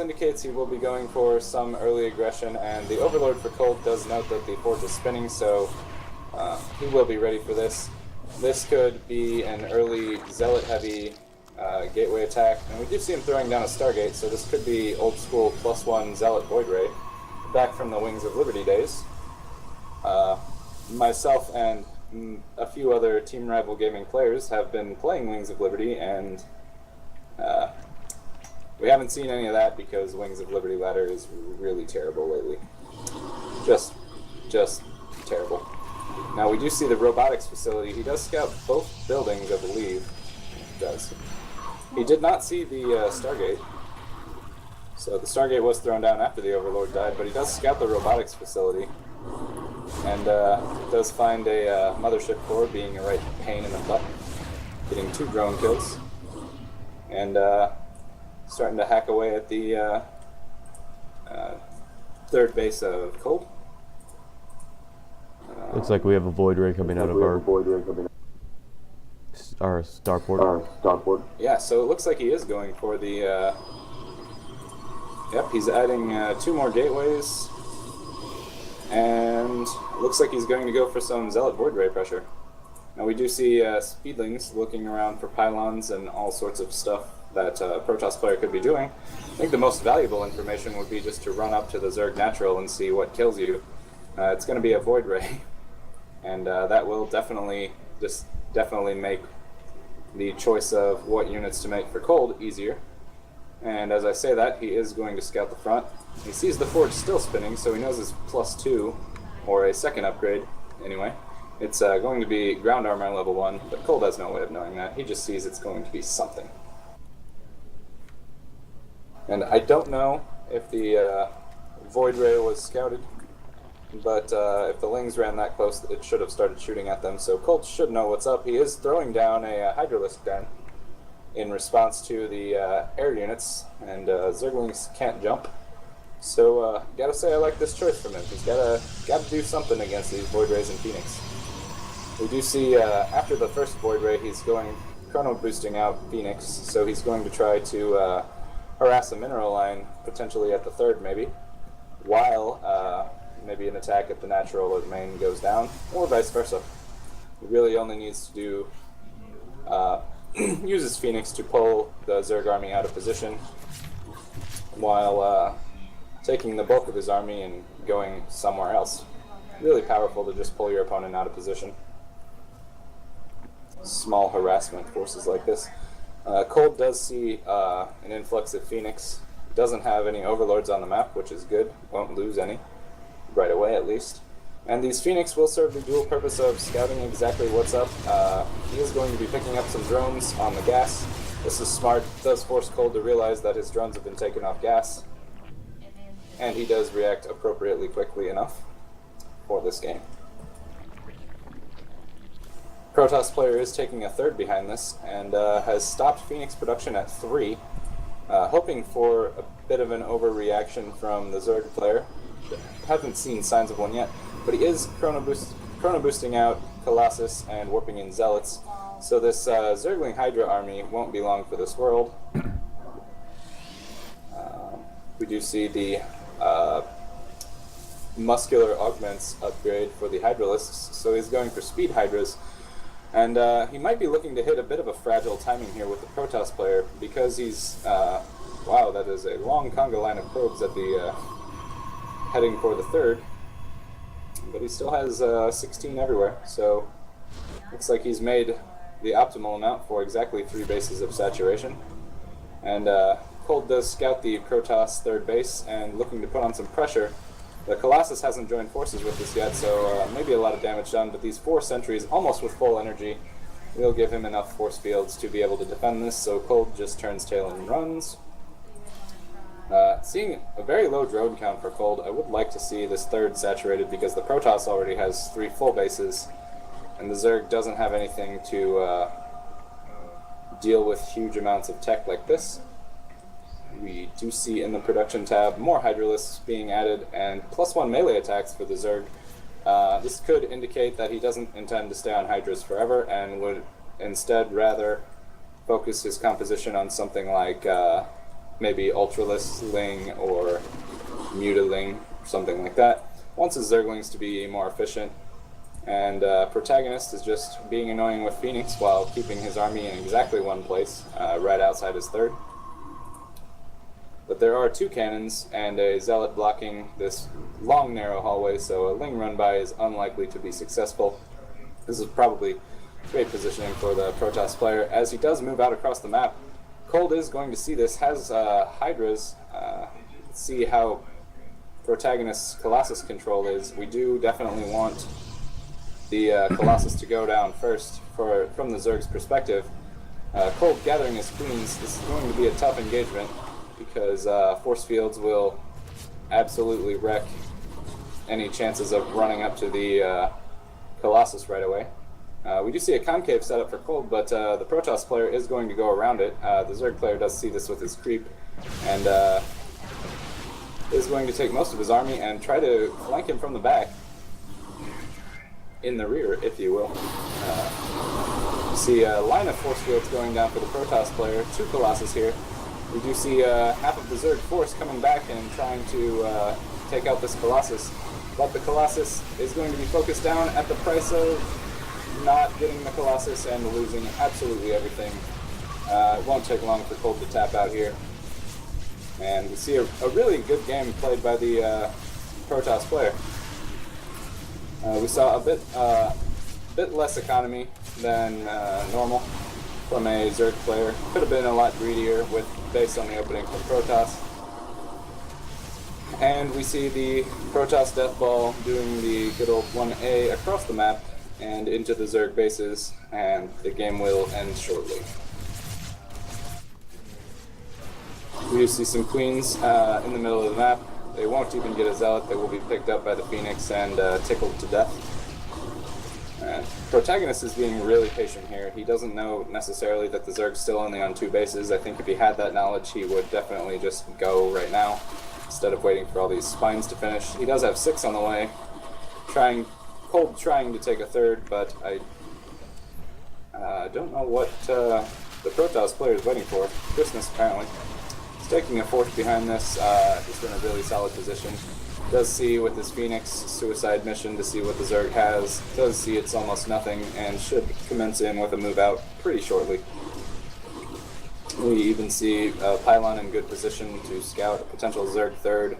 indicates he will be going for some early aggression, and the Overlord for Cold does note that the Forge is spinning, so he will be ready for this. This could be an early Zealot-heavy gateway attack, and we do see him throwing down a Stargate, so this could be old school +1 Zealot Void Ray, back from the Wings of Liberty days. Myself and a few other Team Rival Gaming players have been playing Wings of Liberty, and we haven't seen any of that because Wings of Liberty ladder is really terrible lately. Just terrible. Now we do see the robotics facility. He does scout both buildings, I believe. He does. He did not see the Stargate. So the Stargate was thrown down after the Overlord died, but he does scout the robotics facility. And does find a mothership core being a right pain in the butt. Getting 2 drone kills. And starting to hack away at the third base of Cold. Looks like we have a void ray coming out of our starport. Yeah, so it looks like he is going for the. Yep, he's adding 2 more gateways, and it looks like he's going to go for some Zealot Void Ray pressure. Now we do see Speedlings looking around for pylons and all sorts of stuff that a Protoss player could be doing. I think the most valuable information would be just to run up to the Zerg Natural and see what kills you. It's going to be a Void Ray, and that will definitely make the choice of what units to make for Cold easier. And as I say that, he is going to scout the front. He sees the Forge still spinning, so he knows it's +2, or a second upgrade, anyway. It's going to be ground armor level 1, but Cold has no way of knowing that. He just sees it's going to be something. And I don't know if the Void Ray was scouted, but if the Lings ran that close, it should have started shooting at them, so Colt should know what's up. He is throwing down a Hydralisk gun in response to the air units, and Zerglings can't jump. So gotta say I like this choice from him. He's gotta do something against these Void Rays and Phoenix. We do see after the first Void Ray, he's going chrono boosting out Phoenix, so he's going to try to harass a mineral line, potentially at the third maybe, while maybe an attack at the natural or the main goes down, or vice versa. He really only needs to do uses Phoenix to pull the Zerg army out of position, while taking the bulk of his army and going somewhere else. Really powerful to just pull your opponent out of position. Small harassment forces like this. Cold does see an influx of Phoenix. Doesn't have any overlords on the map, which is good. Won't lose any. Right away, at least. And these Phoenix will serve the dual purpose of scouting exactly what's up. He is going to be picking up some drones on the gas. This is smart. It does force Cold to realize that his drones have been taken off gas. And he does react appropriately quickly enough for this game. Protoss player is taking a third behind this, and has stopped Phoenix production at 3, hoping for a bit of an overreaction from the Zerg player. Haven't seen signs of one yet, but he is chrono boosting out Colossus and warping in Zealots, so this Zergling Hydra army won't be long for this world. We do see the muscular augments upgrade for the Hydralisks, so he's going for speed Hydras. And he might be looking to hit a bit of a fragile timing here with the Protoss player, because he's, wow, that is a long conga line of probes at the, heading for the third. But he still has 16 everywhere, so looks like he's made the optimal amount for exactly 3 bases of saturation. And Cold does scout the Protoss third base and looking to put on some pressure. The Colossus hasn't joined forces with this yet, so maybe a lot of damage done, but these 4 sentries, almost with full energy, will give him enough force fields to be able to defend this, so Cold just turns tail and runs. Seeing a very low drone count for Cold, I would like to see this third saturated, because the Protoss already has 3 full bases, and the Zerg doesn't have anything to deal with huge amounts of tech like this. We do see in the production tab more Hydralisks being added and +1 melee attacks for the Zerg. This could indicate that he doesn't intend to stay on Hydras forever and would instead rather focus his composition on something like maybe Ultralisk Ling or Mutaling, something like that. Wants his Zerglings to be more efficient And Protagonist is just being annoying with Phoenix while keeping his army in exactly one place, right outside his third. But there are 2 cannons and a Zealot blocking this long, narrow hallway, so a Ling run-by is unlikely to be successful. This is probably great positioning for the Protoss player, as he does move out across the map. Cold is going to see this, has Hydras. Let's see how Protagonist's Colossus control is. We do definitely want the Colossus to go down first from the Zerg's perspective. Cold gathering his queens. This is going to be a tough engagement because force fields will absolutely wreck any chances of running up to the Colossus right away. We do see a concave setup for Cold, but the Protoss player is going to go around it. The Zerg player does see this with his creep, and is going to take most of his army and try to flank him from the back. In the rear, if you will. You see a line of force fields going down for the Protoss player. 2 Colossus here. We do see half of the Zerg force coming back and trying to take out this Colossus. But the Colossus is going to be focused down at the price of not getting the Colossus and losing absolutely everything. It won't take long for Cold to tap out here. And we see a really good game played by the Protoss player. We saw a bit less economy than normal from a Zerg player. Could have been a lot greedier based on the opening from Protoss. And we see the Protoss Death Ball doing the good old 1A across the map and into the Zerg bases, and the game will end shortly. We do see some queens in the middle of the map. They won't even get a Zealot. They will be picked up by the Phoenix and tickled to death. Protagonist is being really patient here. He doesn't know necessarily that the Zerg's still only on 2 bases. I think if he had that knowledge, he would definitely just go right now instead of waiting for all these spines to finish. He does have 6 on the way. Cold trying to take a third, but I don't know what the Protoss player is waiting for. Christmas, apparently. Taking a 4th behind this, he's in a really solid position. Does see with his Phoenix suicide mission to see what the Zerg has. Does see it's almost nothing and should commence in with a move out pretty shortly. We even see Pylon in good position to scout a potential Zerg third.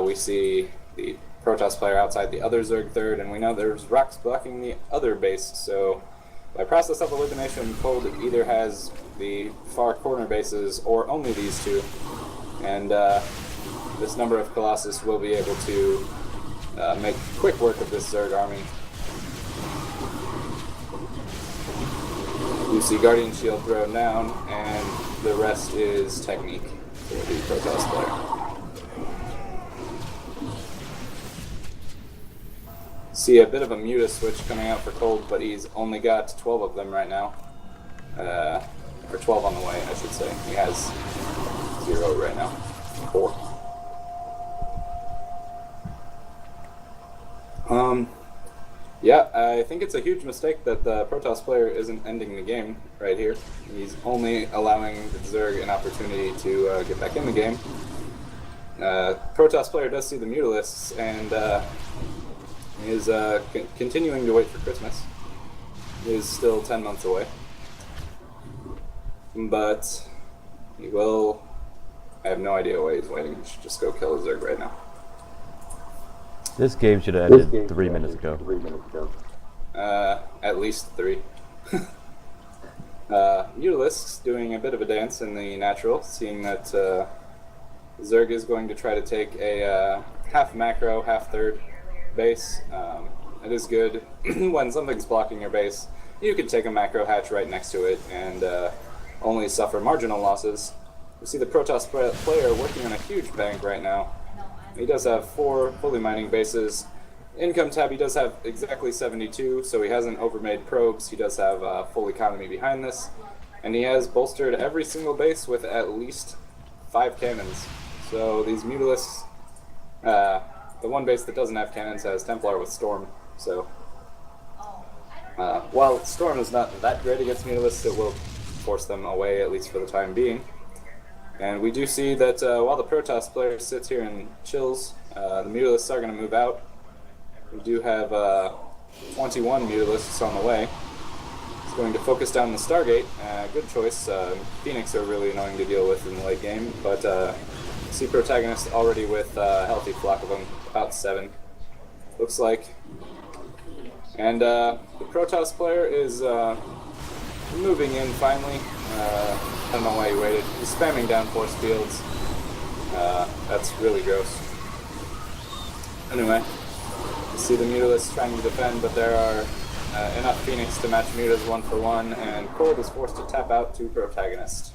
We see the Protoss player outside the other Zerg third, and we know there's rocks blocking the other base, so by process of elimination, Cold either has the far corner bases or only these 2, and this number of Colossus will be able to make quick work of this Zerg army. You see Guardian Shield thrown down, and the rest is technique for the Protoss player. See a bit of a Muta switch coming out for Cold, but he's only got 12 of them right now. Or 12 on the way, I should say. He has 0 right now. 4. Yeah, I think it's a huge mistake that the Protoss player isn't ending the game right here. He's only allowing the Zerg an opportunity to get back in the game. Protoss player does see the Mutalisks and is continuing to wait for Christmas. He is still 10 months away. But he will... I have no idea why he's waiting. He should just go kill a Zerg right now. This game should have ended 3 minutes ago. At least 3. Mutalisks doing a bit of a dance in the natural, seeing that Zerg is going to try to take a half macro, half third base. It is good when something's blocking your base. You can take a macro hatch right next to it and only suffer marginal losses. You see the Protoss player working on a huge bank right now. He does have 4 fully mining bases. Income tab, he does have exactly 72, so he hasn't overmade probes. He does have full economy behind this. And he has bolstered every single base with at least 5 cannons. So these Mutalisks, the one base that doesn't have cannons has Templar with Storm. So while Storm is not that great against Mutalisks, it will force them away, at least for the time being. And we do see that while the Protoss player sits here and chills, the Mutalisks are going to move out. We do have 21 Mutalisks on the way. He's going to focus down the Stargate. Good choice. Phoenix are really annoying to deal with in the late game, but see Protagonist already with a healthy flock of them, about 7. Looks like. And the Protoss player is moving in finally. I don't know why he waited. He's spamming down force fields. That's really gross. Anyway, you see the Mutalisks trying to defend, but there are enough Phoenix to match Mutas 1-for-1, and Cold is forced to tap out to Protagonist.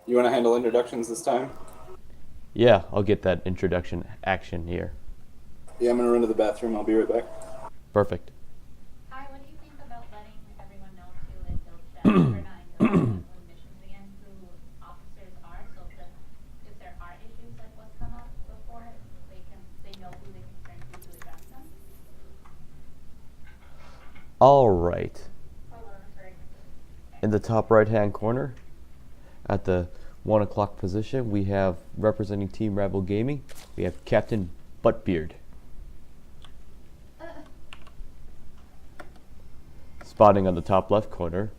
You want to handle introductions this time? Yeah, I'll get that introduction action here. Yeah, I'm going to run to the bathroom. I'll be right back. Perfect. Hi, what do you think about letting everyone know too in build chat or not in build chat, when missions again, who officers are, so that if there are issues like what's come up before, they know who they can turn to address them? All right. Hold on, I'm sorry. In the top right-hand corner, at the 1 o'clock position, we have representing Team Rebel Gaming. We have Captain Buttbeard. Spotting on the top left corner,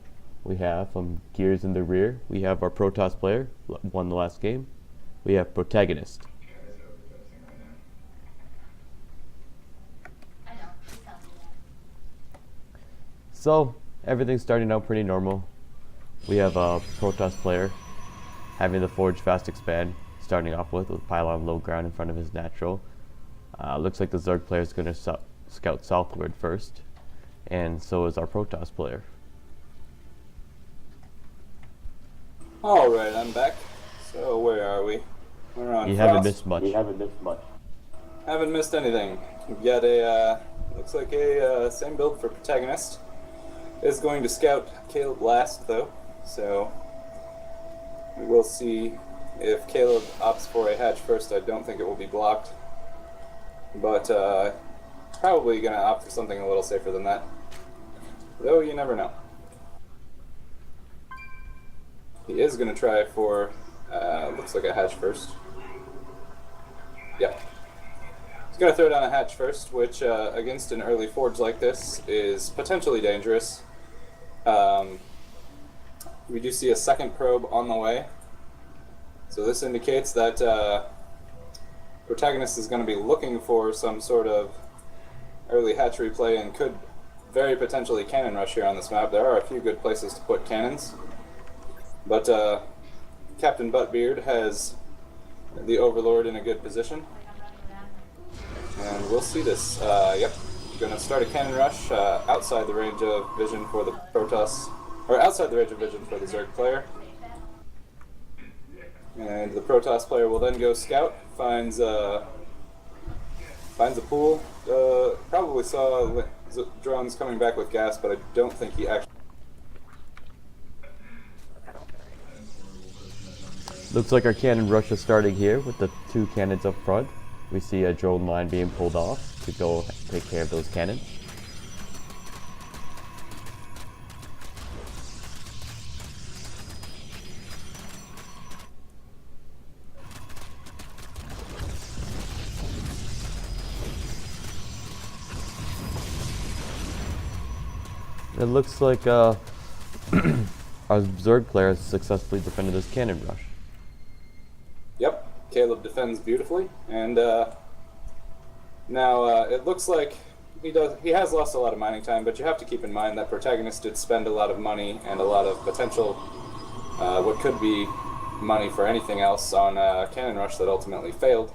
we have from Gears in the rear, we have our Protoss player, won the last game. We have Protagonist. I know, he's telling me that. So, everything's starting out pretty normal. We have a Protoss player having the Forge Fast Expand starting off with Pylon low ground in front of his natural. Looks like the Zerg player is going to scout southward first, and so is our Protoss player. Alright, I'm back. So where are we? We're on You Frost. haven't missed much. Haven't missed anything. We've got a, looks like a same build for Protagonist. Is going to scout Caleb last though, so we will see if Caleb opts for a hatch first. I don't think it will be blocked, but probably going to opt for something a little safer than that, though you never know. He is going to try for, looks like a hatch first. Yep. He's going to throw down a hatch first, which against an early forge like this is potentially dangerous. We do see a second probe on the way. So this indicates that Protagonist is going to be looking for some sort of early hatchery play and could very potentially cannon rush here on this map. There are a few good places to put cannons. But Captain Buttbeard has the Overlord in a good position. And we'll see this. Yep, going to start a cannon rush outside the range of vision for the Protoss, or outside the range of vision for the Zerg player. And the Protoss player will then go scout, finds a pool. Probably saw drones coming back with gas, but I don't think he actually. Looks like our cannon rush is starting here with the 2 cannons up front. We see a drone line being pulled off to go take care of those cannons. It looks like our Zerg player has successfully defended this cannon rush. Yep, Caleb defends beautifully, and now it looks like he has lost a lot of mining time, but you have to keep in mind that Protagonist did spend a lot of money and a lot of potential, what could be money for anything else on a cannon rush that ultimately failed.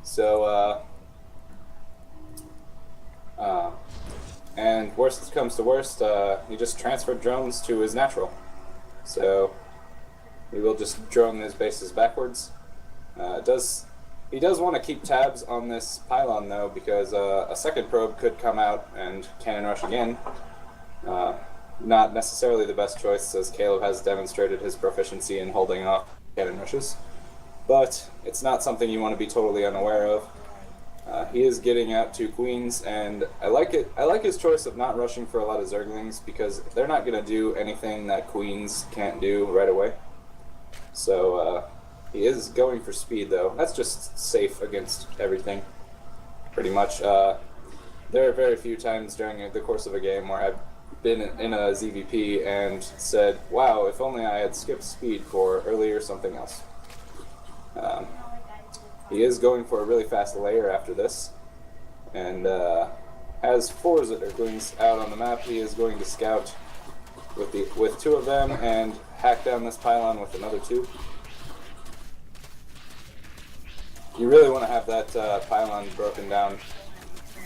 So, and worst comes to worst, he just transferred drones to his natural. So he will just drone his bases backwards. He does want to keep tabs on this pylon though, because a second probe could come out and cannon rush again. Not necessarily the best choice, as Caleb has demonstrated his proficiency in holding off cannon rushes, but it's not something you want to be totally unaware of. He is getting out 2 queens, and I like it. I like his choice of not rushing for a lot of zerglings, because they're not going to do anything that queens can't do right away. So he is going for speed, though. That's just safe against everything, pretty much. There are very few times during the course of a game where I've been in a ZVP and said, wow, if only I had skipped speed for early or something else. He is going for a really fast layer after this, and has 4 Zerglings out on the map. He is going to scout with 2 of them and hack down this pylon with another 2. You really want to have that pylon broken down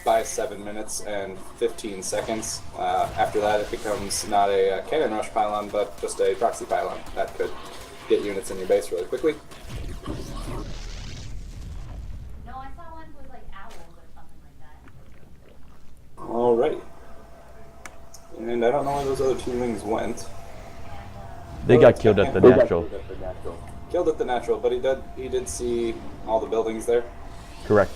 by 7 minutes and 15 seconds. After that, it becomes not a cannon rush pylon, but just a proxy pylon that could get units in your base really quickly. No, I saw one with like owls or something like that. Alright. And I don't know where those other 2 wings went. They got killed at the natural. Killed at the natural, but he did see all the buildings there. Correct.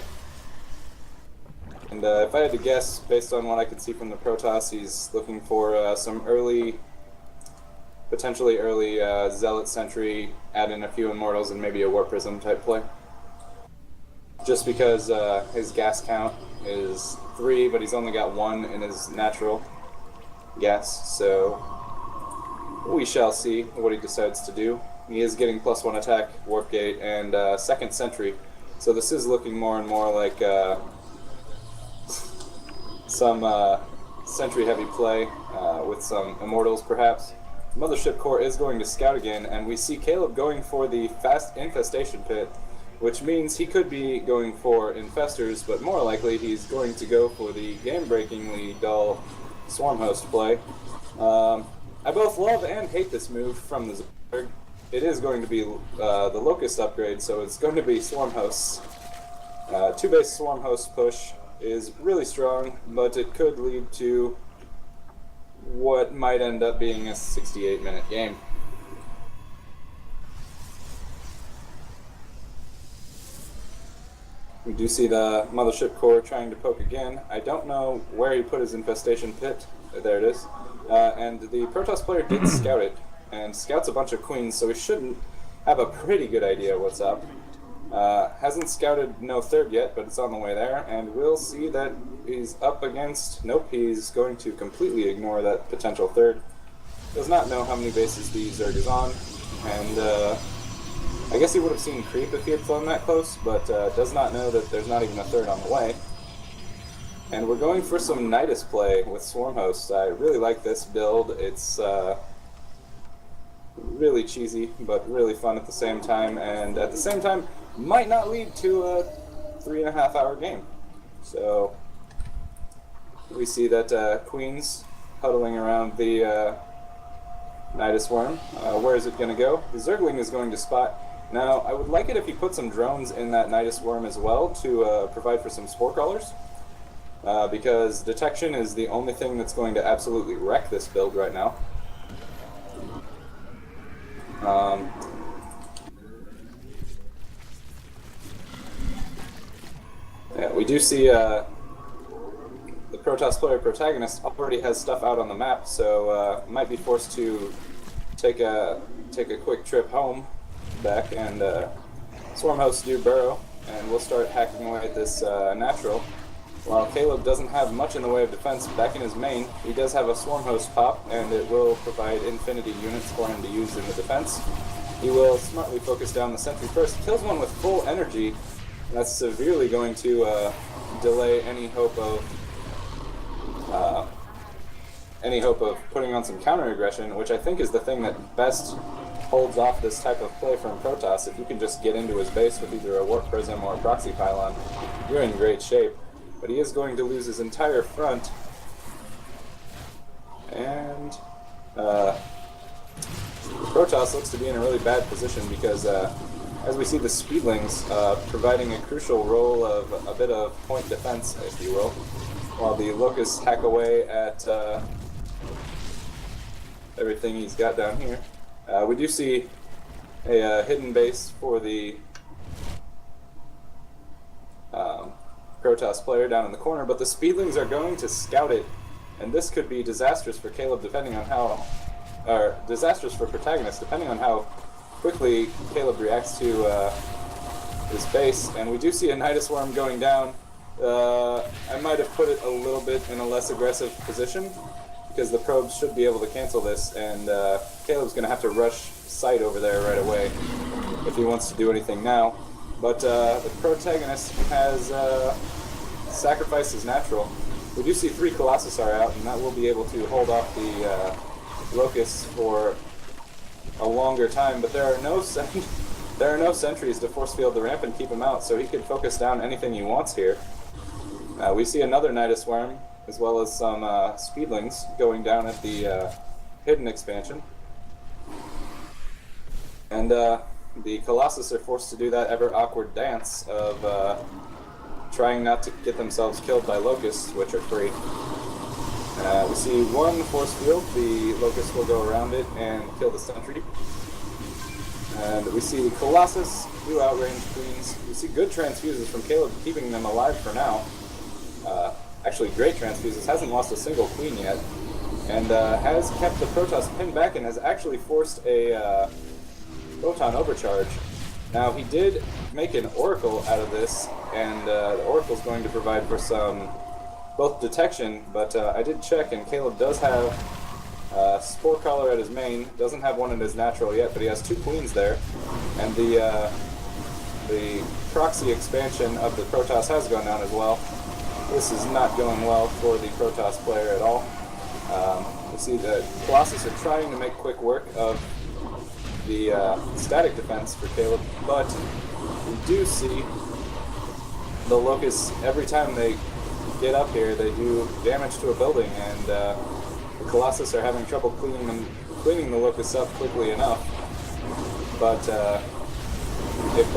And if I had to guess, based on what I could see from the Protoss, he's looking for some potentially early Zealot Sentry, add in a few Immortals, and maybe a War Prism type play. Just because his gas count is 3, but he's only got 1 in his natural gas, so we shall see what he decides to do. He is getting +1 attack, Warp Gate, and second Sentry. So this is looking more and more like some Sentry heavy play with some Immortals perhaps. Mothership Core is going to scout again, and we see Caleb going for the fast Infestation Pit, which means he could be going for Infestors, but more likely he's going to go for the game-breakingly dull Swarm Host play. I both love and hate this move from the Zerg. It is going to be the Locust upgrade, so it's going to be Swarm Hosts. 2-base Swarm Host push is really strong, but it could lead to what might end up being a 68-minute game. We do see the Mothership Core trying to poke again. I don't know where he put his Infestation Pit. There it is. And the Protoss player did scout it, and scouts a bunch of queens, so he shouldn't have a pretty good idea what's up. Hasn't scouted no third yet, but it's on the way there, and we'll see that he's up against... Nope, he's going to completely ignore that potential third. Does not know how many bases the Zerg is on, and I guess he would have seen creep if he had flown that close, but does not know that there's not even a third on the way. And we're going for some Nidus play with Swarm Host. I really like this build. It's really cheesy, but really fun at the same time, and at the same time might not lead to a 3.5 hour game. So we see that Queen's huddling around the Nidus Worm. Where is it going to go? The Zergling is going to spot. Now, I would like it if he put some drones in that Nidus Worm as well to provide for some Spore Crawlers. Because detection is the only thing that's going to absolutely wreck this build right now. Yeah, we do see the Protoss player protagonist already has stuff out on the map, so might be forced to take a quick trip home back, and Swarm Hosts do burrow, and we'll start hacking away at this natural. While Caleb doesn't have much in the way of defense back in his main, he does have a Swarm Host pop, and it will provide infinity units for him to use in the defense. He will smartly focus down the sentry first, kills one with full energy, and that's severely going to delay any hope of putting on some counter-aggression, which I think is the thing that best holds off this type of play from Protoss. If you can just get into his base with either a Warp Prism or a Proxy Pylon, you're in great shape. But he is going to lose his entire front. And Protoss looks to be in a really bad position because as we see the Speedlings providing a crucial role of a bit of point defense, if you will, while the Locusts hack away at everything he's got down here. We do see a hidden base for the Protoss player down in the corner, but the Speedlings are going to scout it, and this could be disastrous for Caleb depending on how, or disastrous for Protagonist depending on how quickly Caleb reacts to his base. And we do see a Nidus Worm going down. I might have put it a little bit in a less aggressive position because the probes should be able to cancel this, and Caleb's going to have to rush sight over there right away if he wants to do anything now. But the Protagonist has sacrificed his natural. We do see 3 Colossus are out, and that will be able to hold off the Locusts for a longer time, but there are no sentries to force field the ramp and keep him out, so he can focus down anything he wants here. We see another Nidus Worm, as well as some Speedlings going down at the hidden expansion. And the Colossus are forced to do that ever awkward dance of trying not to get themselves killed by Locusts, which are free. We see one force field, the Locust will go around it and kill the sentry. And we see the Colossus do outrange Queens. We see good transfuses from Caleb, keeping them alive for now. Actually, great transfuses, hasn't lost a single Queen yet. And has kept the Protoss pinned back and has actually forced a Photon Overcharge. Now, he did make an Oracle out of this, and the Oracle's going to provide for some both detection, but I did check, and Caleb does have Spore Crawler at his main, doesn't have one in his natural yet, but he has 2 queens there. And the proxy expansion of the Protoss has gone down as well. This is not going well for the Protoss player at all. You see the Colossus are trying to make quick work of the static defense for Caleb, but we do see the Locusts, every time they get up here, they do damage to a building, and the Colossus are having trouble cleaning the Locusts up quickly enough. But if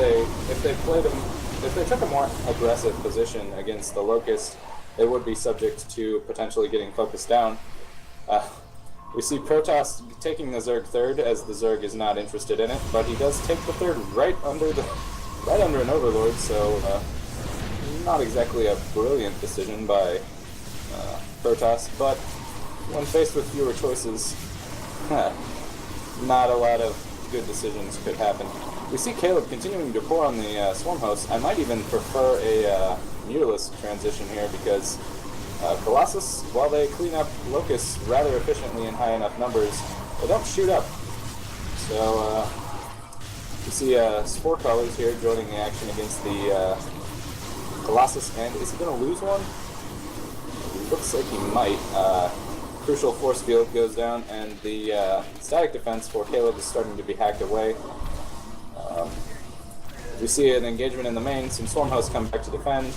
they took a more aggressive position against the Locust, they would be subject to potentially getting focused down. We see Protoss taking the Zerg third, as the Zerg is not interested in it, but he does take the third right under an Overlord, so not exactly a brilliant decision by Protoss, but when faced with fewer choices, not a lot of good decisions could happen. We see Caleb continuing to pour on the Swarm Host. I might even prefer a Mutalisk transition here, because Colossus, while they clean up Locusts rather efficiently in high enough numbers, they don't shoot up. So you see Spore Crawlers here joining the action against the Colossus, and is he going to lose one? Looks like he might. Crucial force field goes down, and the static defense for Caleb is starting to be hacked away. We see an engagement in the main, some Swarm Hosts come back to defend,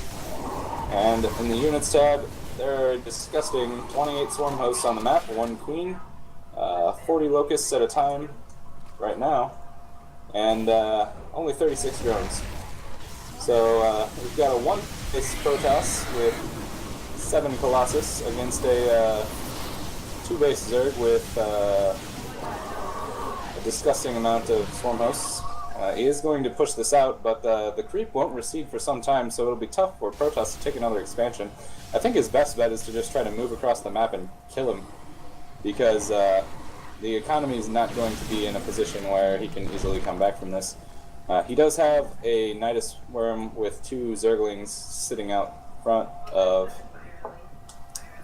and in the units tab, there are disgusting 28 Swarm Hosts on the map, 1 queen, 40 Locusts at a time right now, and only 36 drones. So we've got a 1-base Protoss with 7 Colossus against a 2-base Zerg with a disgusting amount of Swarm Hosts. He is going to push this out, but the creep won't recede for some time, so it'll be tough for Protoss to take another expansion. I think his best bet is to just try to move across the map and kill him, because the economy is not going to be in a position where he can easily come back from this. He does have a Nidus Worm with 2 Zerglings sitting out front of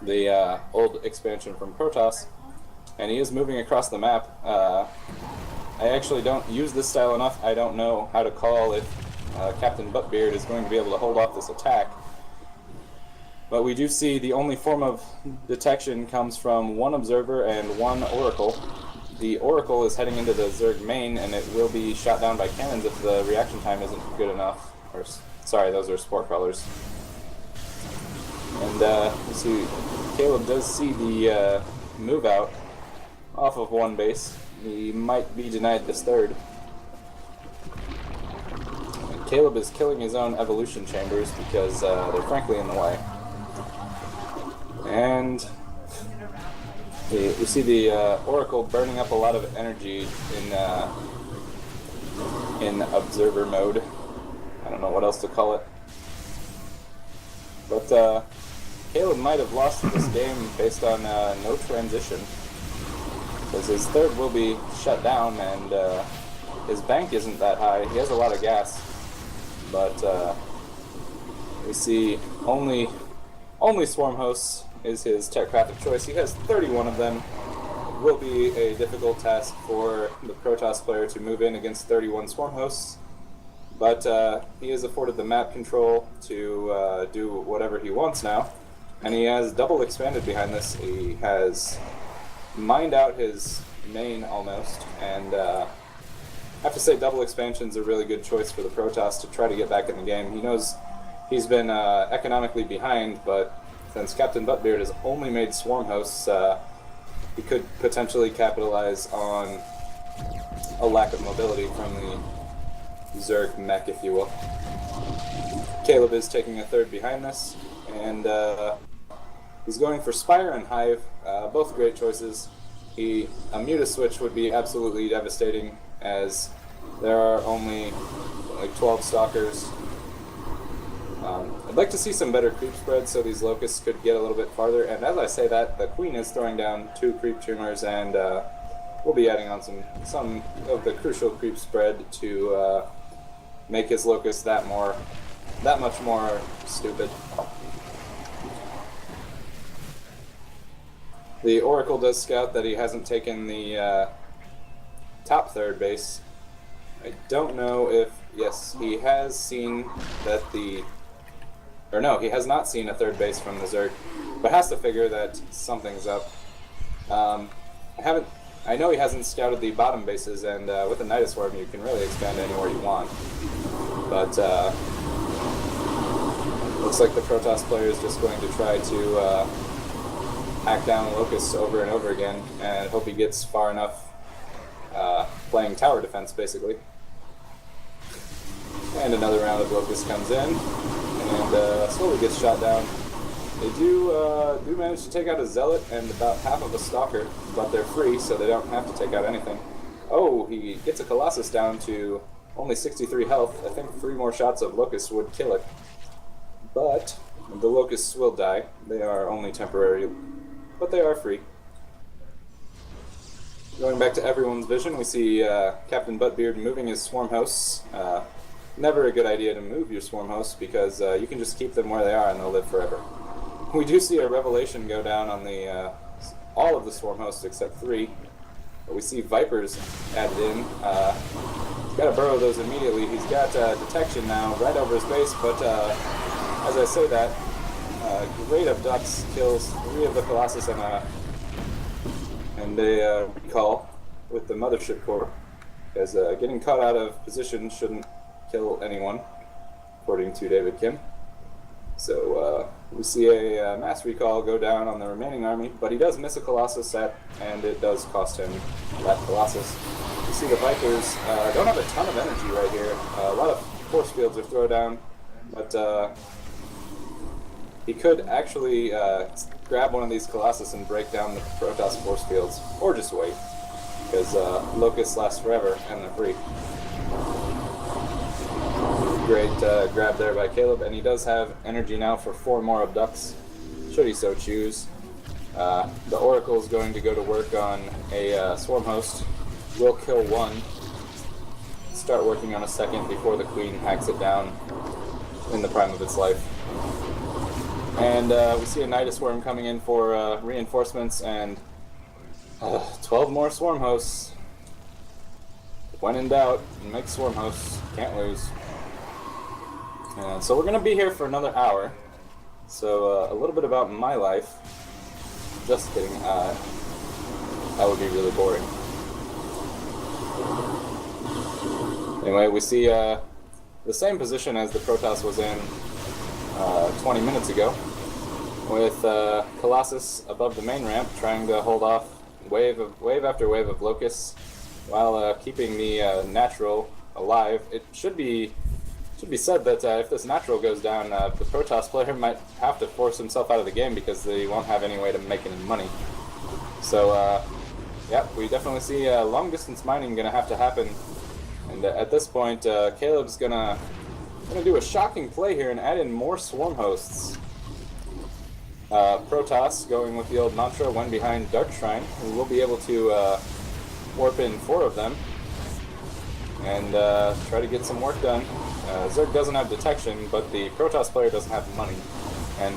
the old expansion from Protoss, and he is moving across the map. I actually don't use this style enough. I don't know how to call if Captain Buttbeard is going to be able to hold off this attack. But we do see the only form of detection comes from 1 Observer and 1 Oracle. The Oracle is heading into the Zerg main, and it will be shot down by cannons if the reaction time isn't good enough. Or, sorry, those are Spore Crawlers. And you see, Caleb does see the move out off of 1 base. He might be denied this third. And Caleb is killing his own evolution chambers because they're frankly in the way. And you see the Oracle burning up a lot of energy in observer mode. I don't know what else to call it. But Caleb might have lost this game based on no transition, because his third will be shut down, and his bank isn't that high. He has a lot of gas, but we see only Swarm Hosts is his technocratic choice. He has 31 of them. It will be a difficult task for the Protoss player to move in against 31 Swarm Hosts, but he is afforded the map control to do whatever he wants now, and he has double expanded behind this. He has mined out his main almost, and I have to say double expansion's a really good choice for the Protoss to try to get back in the game. He knows he's been economically behind, but since Captain Buttbeard has only made Swarm Hosts, he could potentially capitalize on a lack of mobility from the Zerg mech, if you will. Caleb is taking a third behind this, and he's going for Spire and Hive, both great choices. A Muta switch would be absolutely devastating, as there are only like 12 Stalkers. I'd like to see some better creep spread so these Locusts could get a little bit farther, and as I say that, the Queen is throwing down 2 creep tumors, and we'll be adding on some of the crucial creep spread to make his Locust that much more stupid. The Oracle does scout that he hasn't taken the top third base. I don't know if, yes, he has seen that or no, he has not seen a third base from the Zerg, but has to figure that something's up. I know he hasn't scouted the bottom bases, and with a Nidus Swarm you can really expand anywhere you want. But looks like the Protoss player is just going to try to hack down Locusts over and over again, and hope he gets far enough playing tower defense, basically. And another round of Locusts comes in, and slowly gets shot down. They do manage to take out a Zealot and about half of a Stalker, but they're free, so they don't have to take out anything. Oh, he gets a Colossus down to only 63 health. I think 3 more shots of Locusts would kill it. But the Locusts will die. They are only temporary, but they are free. Going back to everyone's vision, we see Captain Buttbeard moving his swarm hosts. Never a good idea to move your swarm hosts because you can just keep them where they are and they'll live forever. We do see a revelation go down on the all of the swarm hosts except 3. But we see Vipers added in. He's got to burrow those immediately. He's got detection now right over his base, but as I say that, Great Abducts kills 3 of the Colossus and a recall with the Mothership Core, because getting caught out of position shouldn't kill anyone, according to David Kim. So we see a mass recall go down on the remaining army, but he does miss a Colossus and it does cost him that Colossus. You see the Vipers don't have a ton of energy right here. A lot of force fields are thrown down, but he could actually grab one of these Colossus and break down the Protoss force fields, or just wait, because Locusts last forever and they're free. Great grab there by Caleb, and he does have energy now for 4 more Abducts, should he so choose. The Oracle is going to go to work on a Swarm Host, will kill 1, start working on a second before the Queen hacks it down in the prime of its life. And we see a Nidus Swarm coming in for reinforcements, and 12 more Swarm Hosts. When in doubt, make Swarm Hosts, can't lose. So we're going to be here for another hour. So a little bit about my life. Just kidding. That would be really boring. Anyway, we see the same position as the Protoss was in 20 minutes ago, with Colossus above the main ramp trying to hold off wave after wave of Locusts while keeping the natural alive. It should be said that if this natural goes down, the Protoss player might have to force himself out of the game because they won't have any way to make any money. So, yeah, we definitely see long distance mining going to have to happen. And at this point, Caleb's gonna do a shocking play here and add in more swarm hosts. Protoss going with the old mantra, when behind Dark Shrine. We will be able to warp in 4 of them and try to get some work done. Zerg doesn't have detection, but the Protoss player doesn't have money, and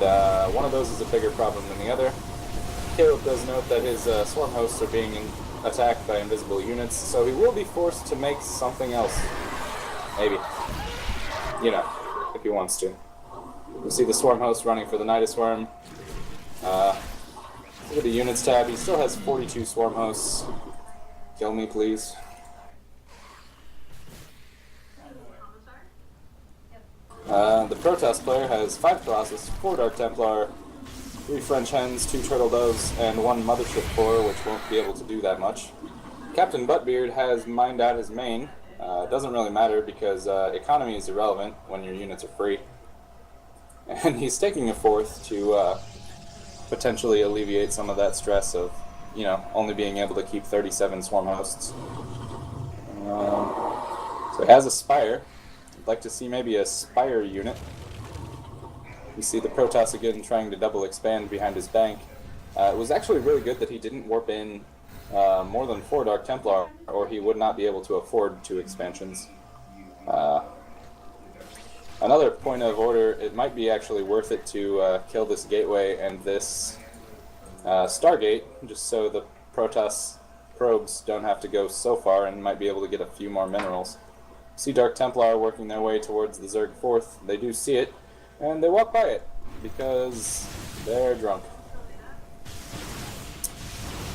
one of those is a bigger problem than the other. Caleb does note that his swarm hosts are being attacked by invisible units, so he will be forced to make something else. Maybe. You know, if he wants to. You see the swarm host running for the Nidus Swarm. Look at the units tab. He still has 42 swarm hosts. Kill me, please. The Protoss player has 5 Colossus, 4 Dark Templar, 3 French Hens, 2 Turtle Doves, and 1 Mothership Core, which won't be able to do that much. Captain Buttbeard has mined out his main. It doesn't really matter because economy is irrelevant when your units are free. And he's taking a 4th to potentially alleviate some of that stress of, you know, only being able to keep 37 swarm hosts. So he has a Spire. I'd like to see maybe a Spire unit. You see the Protoss again trying to double expand behind his bank. It was actually really good that he didn't warp in more than 4 Dark Templar, or he would not be able to afford 2 expansions. Another point of order, it might be actually worth it to kill this gateway and this Stargate, just so the Protoss probes don't have to go so far and might be able to get a few more minerals. See Dark Templar working their way towards the Zerg 4th. They do see it, and they walk by it, because they're drunk.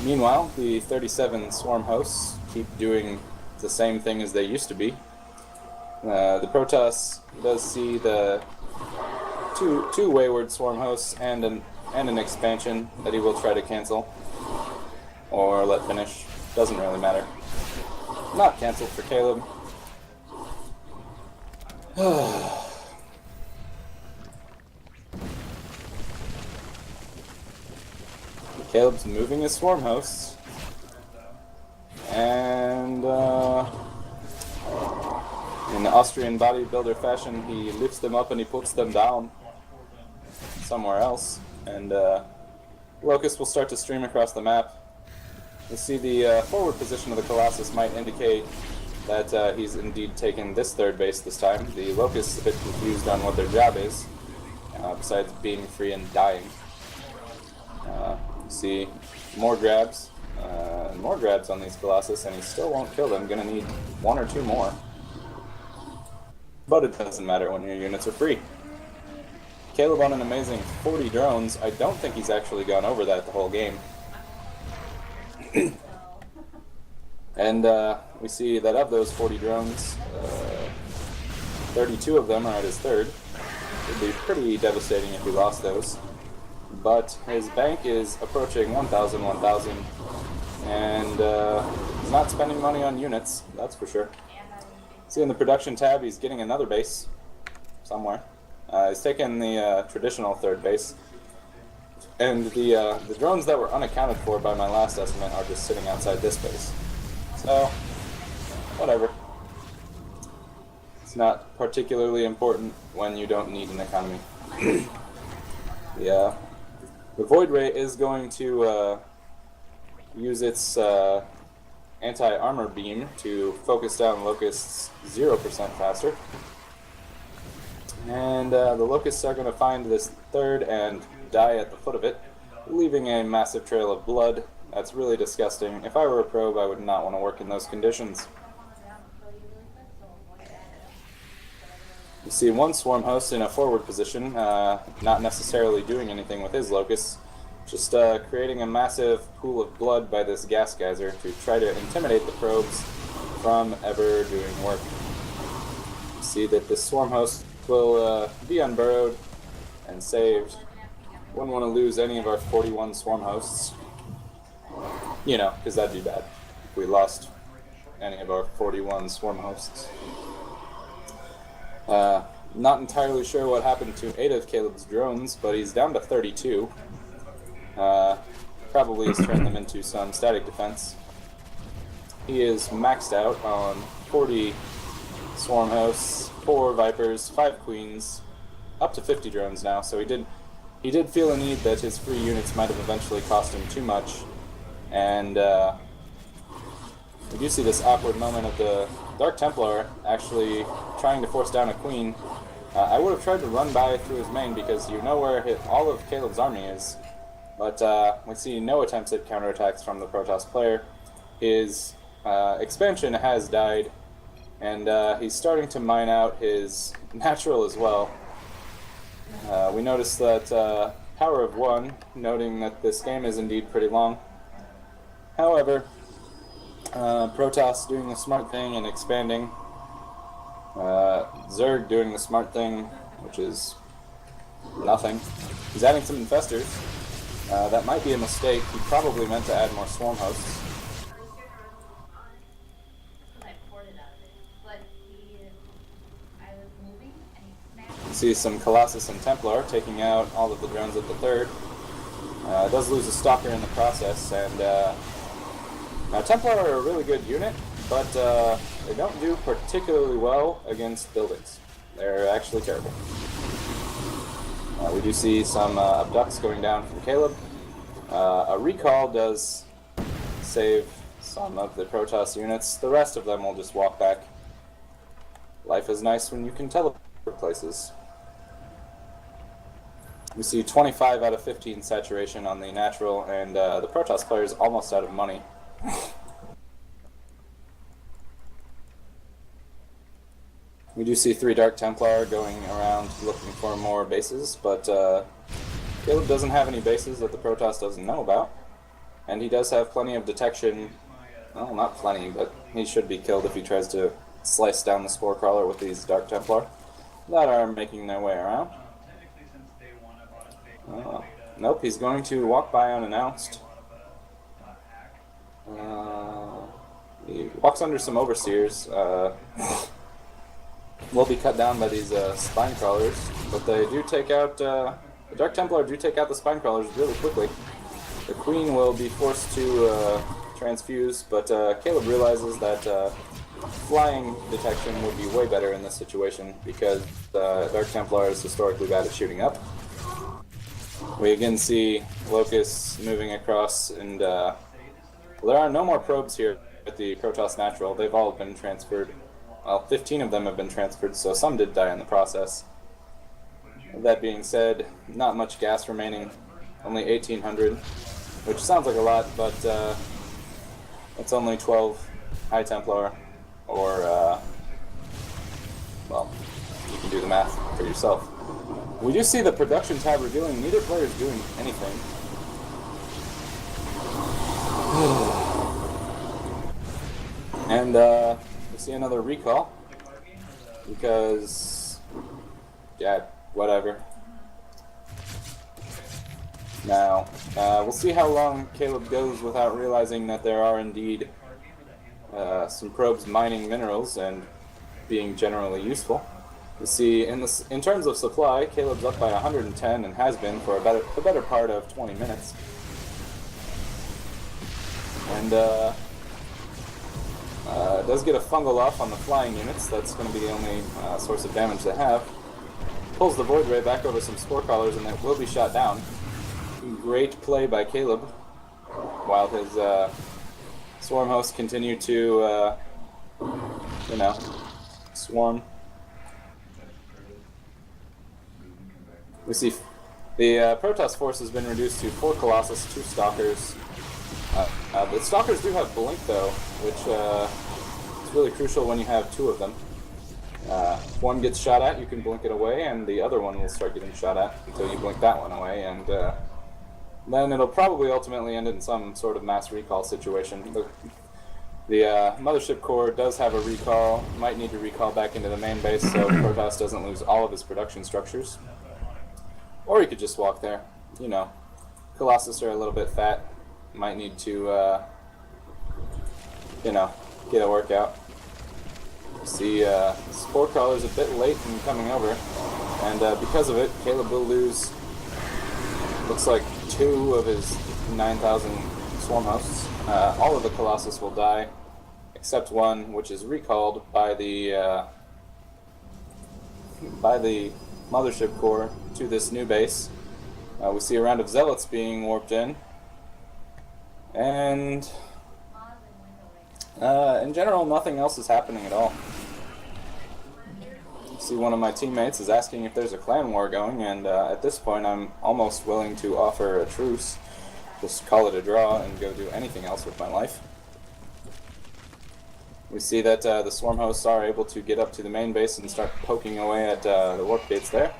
Meanwhile, the 37 swarm hosts keep doing the same thing as they used to be. The Protoss does see the two wayward swarm hosts and an expansion that he will try to cancel or let finish. Doesn't really matter. Not canceled for Caleb. Caleb's moving his swarm hosts, and in the Austrian bodybuilder fashion, he lifts them up and he puts them down somewhere else, and Locust will start to stream across the map. You'll see the forward position of the Colossus might indicate that he's indeed taken this third base this time. The Locust is a bit confused on what their job is, besides being free and dying. See more grabs on these Colossus, and he still won't kill them. Gonna need one or two more. But it doesn't matter when your units are free. Caleb on an amazing 40 drones. I don't think he's actually gone over that the whole game. And we see that of those 40 drones, 32 of them are at his third. It would be pretty devastating if he lost those. But his bank is approaching 1,000, and he's not spending money on units, that's for sure. See in the production tab, he's getting another base somewhere. He's taken the traditional third base, and the drones that were unaccounted for by my last estimate are just sitting outside this base. So, whatever. It's not particularly important when you don't need an economy. Yeah. The Void Ray is going to use its anti-armor beam to focus down Locusts 0% faster. And the Locusts are going to find this third and die at the foot of it, leaving a massive trail of blood. That's really disgusting. If I were a probe, I would not want to work in those conditions. You see one swarm host in a forward position, not necessarily doing anything with his Locusts, just creating a massive pool of blood by this gas geyser to try to intimidate the probes from ever doing work. You see that this swarm host will be unburrowed and saved. Wouldn't want to lose any of our 41 swarm hosts. You know, because that'd be bad if we lost any of our 41 swarm hosts. Not entirely sure what happened to 8 of Caleb's drones, but he's down to 32. Probably has turned them into some static defense. He is maxed out on 40 swarm hosts, 4 vipers, 5 queens, up to 50 drones now, so he did feel a need that his free units might have eventually cost him too much, and we do see this awkward moment of the Dark Templar actually trying to force down a queen. I would have tried to run by through his main because you know where all of Caleb's army is, but we see no attempts at counterattacks from the Protoss player. His expansion has died, and he's starting to mine out his natural as well. We notice that Power of 1, noting that this game is indeed pretty long. However, Protoss doing the smart thing and expanding. Zerg doing the smart thing, which is nothing. He's adding some infestors. That might be a mistake. He probably meant to add more swarm hosts. See some Colossus and Templar taking out all of the drones at the third. Does lose a Stalker in the process, and now Templar are a really good unit, but they don't do particularly well against buildings. They're actually terrible. We do see some abducts going down from Caleb. A recall does save some of the Protoss units. The rest of them will just walk back. Life is nice when you can teleport places. We see 25 out of 15 saturation on the natural, and the Protoss player is almost out of money. We do see 3 Dark Templar going around looking for more bases, but Caleb doesn't have any bases that the Protoss doesn't know about. And he does have plenty of detection. Well, not plenty, but he should be killed if he tries to slice down the Spore Crawler with these Dark Templar that are making their way around. Nope, he's going to walk by unannounced. He walks under some Overseers. Will be cut down by these Spine Crawlers, but they do take out, the Dark Templar do take out the Spine Crawlers really quickly. The Queen will be forced to transfuse, but Caleb realizes that flying detection would be way better in this situation because Dark Templar is historically bad at shooting up. We again see Locust moving across, and there are no more probes here at the Protoss Natural. They've all been transferred. Well, 15 of them have been transferred, so some did die in the process. That being said, not much gas remaining, only 1,800, which sounds like a lot, but it's only 12 High Templar, or, well, you can do the math for yourself. We do see the production tab revealing neither player is doing anything. And we see another recall because, yeah, whatever. Now, we'll see how long Caleb goes without realizing that there are indeed some probes mining minerals and being generally useful. You see, in terms of supply, Caleb's up by 110 and has been for the better part of 20 minutes. And does get a fungal off on the flying units. That's going to be the only source of damage they have. Pulls the Void Ray back over some Spore Crawlers and it will be shot down. Great play by Caleb, while his Swarm hosts continue to, you know, swarm. We see the Protoss force has been reduced to 4 Colossus, 2 Stalkers. The Stalkers do have Blink though, which is really crucial when you have 2 of them. If one gets shot at, you can blink it away, and the other one will start getting shot at until you blink that one away, and then it'll probably ultimately end in some sort of mass recall situation. The Mothership Core does have a recall, might need to recall back into the main base so Protoss doesn't lose all of his production structures. Or he could just walk there. You know, Colossus are a little bit fat. Might need to, you know, get a workout. See, Spore Crawler's a bit late in coming over, and because of it, Caleb will lose, looks like 2 of his 9,000 swarm hosts. All of the Colossus will die, except 1, which is recalled by the Mothership Core to this new base. We see a round of Zealots being warped in, and in general, nothing else is happening at all. See, one of my teammates is asking if there's a clan war going, and at this point I'm almost willing to offer a truce, just call it a draw and go do anything else with my life. We see that the swarm hosts are able to get up to the main base and start poking away at the warp gates there.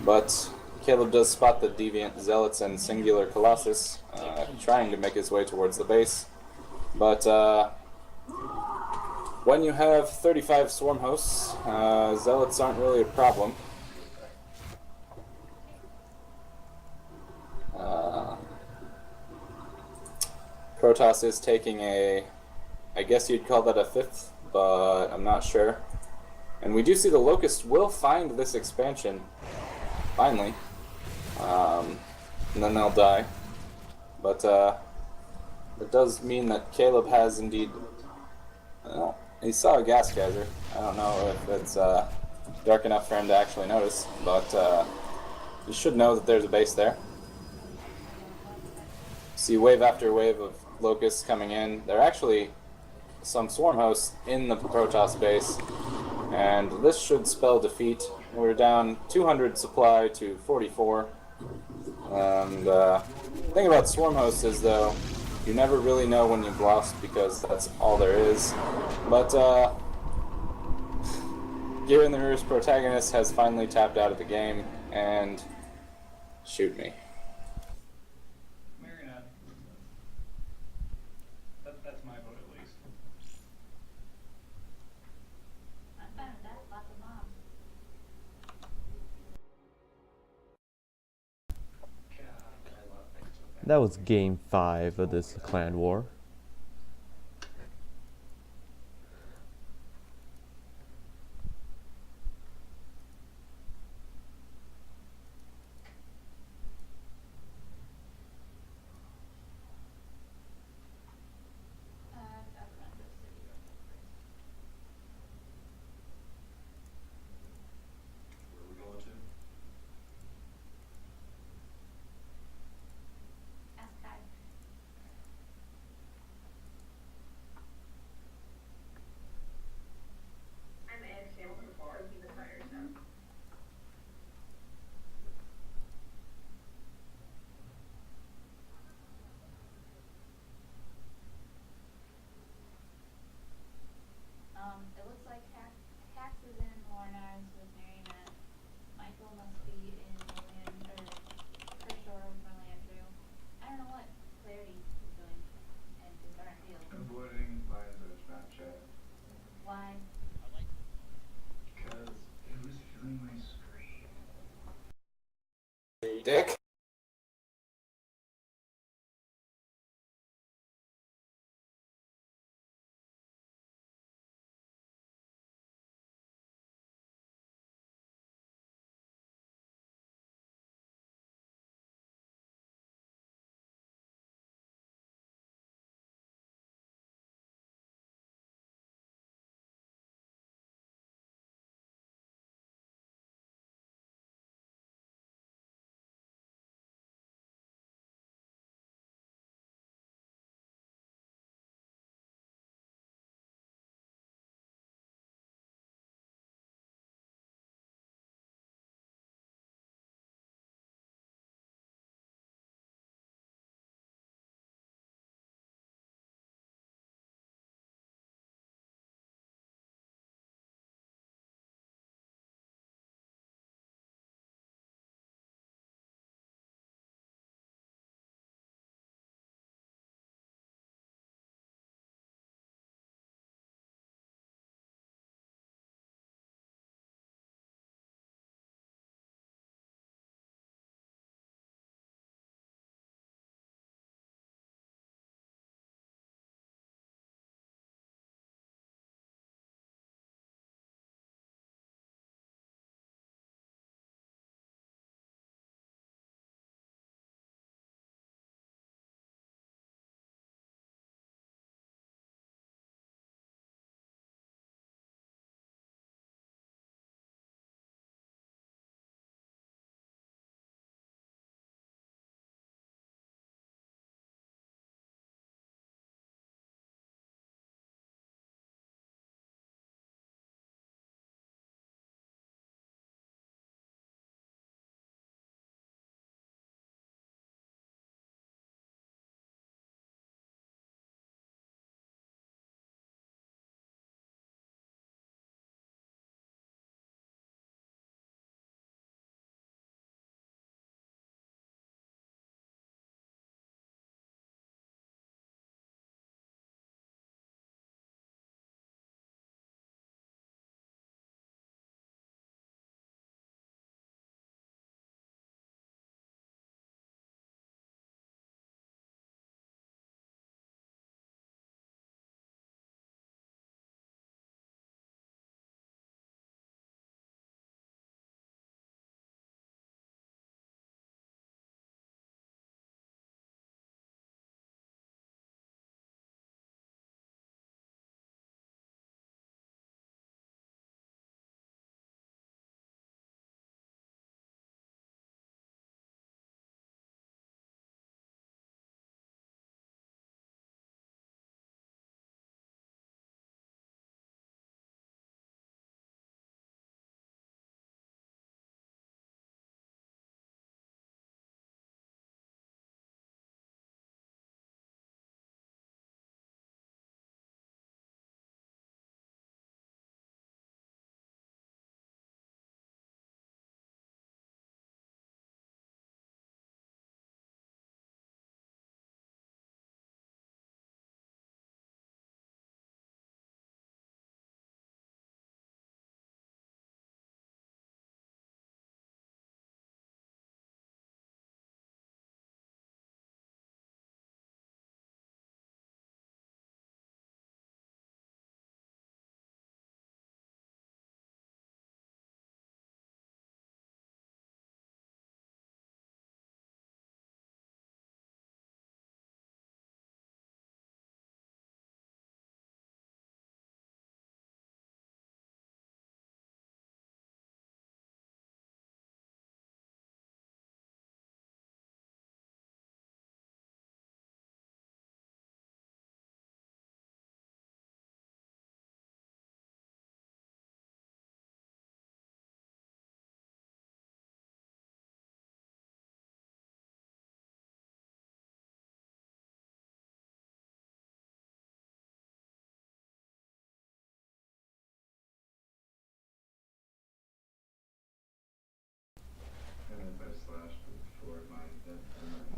But Caleb does spot the deviant Zealots and Singular Colossus trying to make his way towards the base. But when you have 35 swarm hosts, Zealots aren't really a problem. Protoss is taking a, I guess you'd call that a 5th, but I'm not sure. And we do see the Locust will find this expansion, finally. And then they'll die. But it does mean that Caleb has indeed, well, he saw a gas geyser. I don't know if it's dark enough for him to actually notice, but you should know that there's a base there. See wave after wave of Locusts coming in. There are actually some swarm hosts in the Protoss base, And this should spell defeat. We're down 200 supply to 44. And the thing about Swarm Host is, though, you never really know when you've lost because that's all there is. But Gear in the Rear's protagonist has finally tapped out of the game and shoot me. Marionette. That's my vote at least. I'm fine with that. Lots of mobs. God, I love things so fast. That was game 5 of this clan war. I'll run to the city real quick first. Where are we going to? Ask Kai.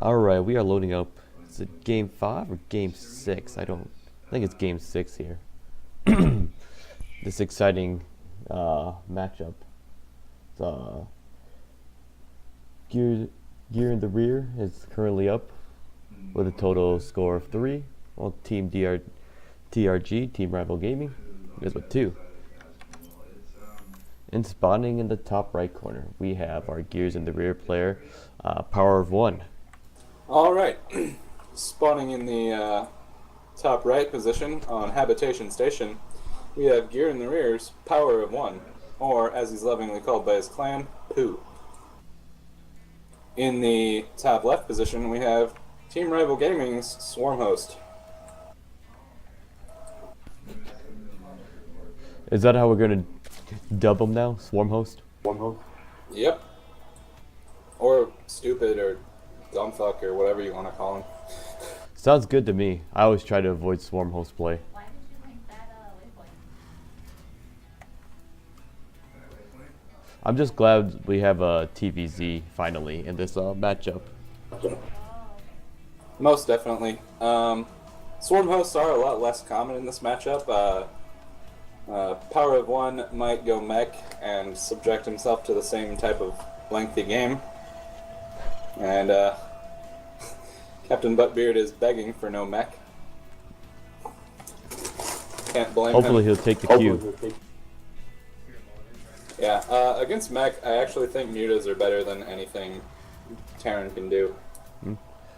Alright, we are loading up. Is it game 5 or game 6? I think it's game 6 here. This exciting matchup. Gear in the rear is currently up with a total score of 3. While Team TrG, Team Rival Gaming, is with 2. And spawning in the top right corner, we have our Gears in the Rear player, Power of 1. Alright, spawning in the top right position on Habitation Station, we have Gear in the Rear's Power of 1, or as he's lovingly called by his clan, Pooh. In the top left position, we have Team Rival Gaming's Swarm Host. Is that how we're gonna dub him now? Swarm Host? Yep. Or Stupid, or Dumbfuck, or whatever you want to call him. Sounds good to me. I always try to avoid Swarm Host play. Why did you make that waypoint? I'm just glad we have a TVZ finally in this matchup. Most definitely. Swarm hosts are a lot less common in this matchup. Power of 1 might go mech and subject himself to the same type of lengthy game. And Captain Buttbeard is begging for no mech. Can't blame him. Hopefully he'll take the cue. Yeah, against mech, I actually think mutas are better than anything Terran can do.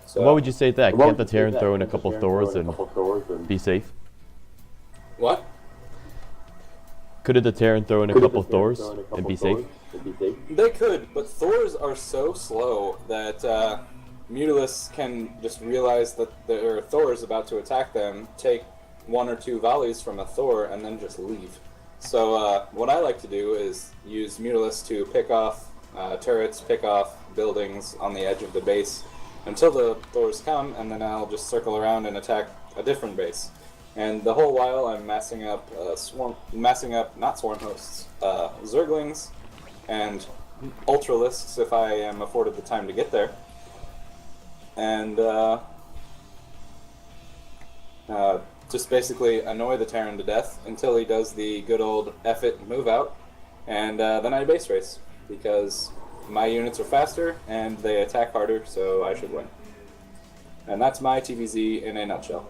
So, What would you say to that? Can't the Terran throw in a couple Thors and be safe? What? Couldn't the Terran throw in a couple Thors and be safe? They could, but Thors are so slow that Mutalists can just realize that there are Thors about to attack them, take 1 or 2 volleys from a Thor, and then just leave. So what I like to do is use Mutalists to pick off turrets, pick off buildings on the edge of the base until the Thors come, and then I'll just circle around and attack a different base. And the whole while I'm massing up not swarm hosts, Zerglings and Ultralisks if I am afforded the time to get there. And just basically annoy the Terran to death until he does the good old F it move out, and then I base race, because my units are faster and they attack harder, so I should win. And that's my TVZ in a nutshell.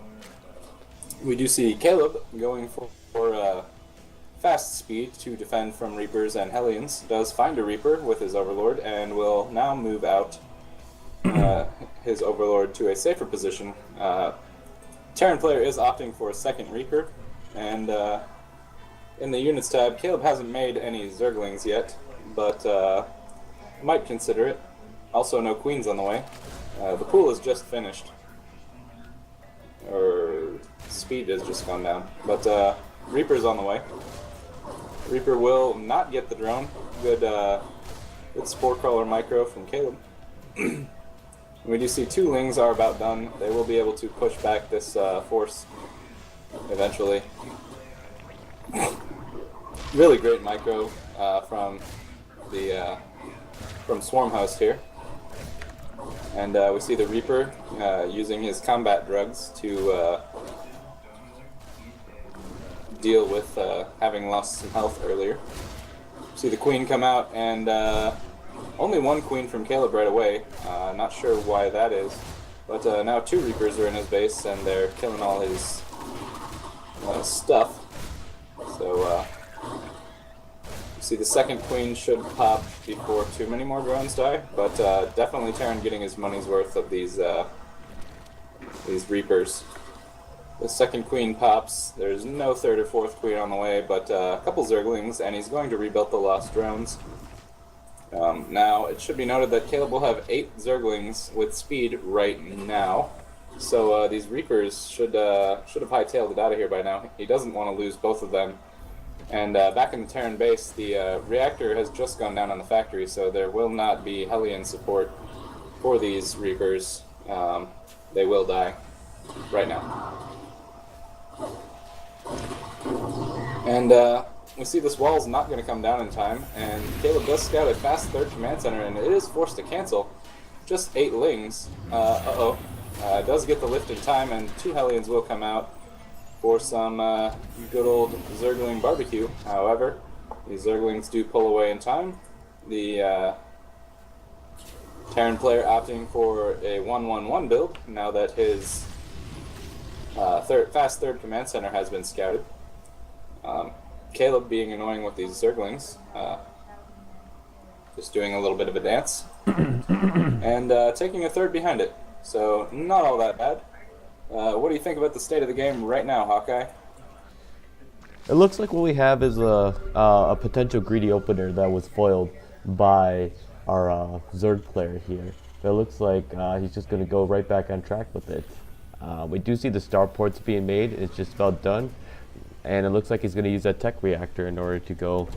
We do see Caleb going for fast speed to defend from Reapers and Hellions. Does find a Reaper with his Overlord and will now move out his Overlord to a safer position. Terran player is opting for a second Reaper, and in the units tab, Caleb hasn't made any Zerglings yet, but might consider it. Also, no Queens on the way. The pool is just finished. Or speed has just gone down. But Reaper's on the way. Reaper will not get the drone. Good Spore Crawler micro from Caleb. We do see 2 Lings are about done. They will be able to push back this force eventually. Really great micro from the Swarm Host here. And we see the Reaper using his combat drugs to deal with having lost some health earlier. See the Queen come out, and only 1 Queen from Caleb right away. Not sure why that is, but now 2 Reapers are in his base, and they're killing all his stuff. So see the second Queen should pop before too many more drones die, but definitely Terran getting his money's worth of these Reapers. The second Queen pops. There's no 3rd or 4th Queen on the way, but a couple Zerglings, and he's going to rebuild the lost drones. Now, it should be noted that Caleb will have 8 Zerglings with speed right now, so these Reapers should have hightailed it out of here by now. He doesn't want to lose both of them. And back in the Terran base, the reactor has just gone down on the factory, so there will not be Hellion support for these Reapers. They will die right now. And we see this wall is not going to come down in time, and Caleb does scout a fast 3rd command center, and it is forced to cancel. just 8 Lings. Does get the lift in time, and 2 Hellions will come out for some good old Zergling barbecue. However, the Zerglings do pull away in time. The Terran player opting for a 1-1-1 build now that his fast third command center has been scouted. Caleb being annoying with these Zerglings, just doing a little bit of a dance, and taking a third behind it. So not all that bad. What do you think about the state of the game right now, Hawkeye? It looks like what we have is a potential greedy opener that was foiled by our Zerg player here. It looks like he's just going to go right back on track with it. We do see the starports being made. It's just about done. And it looks like he's going to use that tech reactor in order to go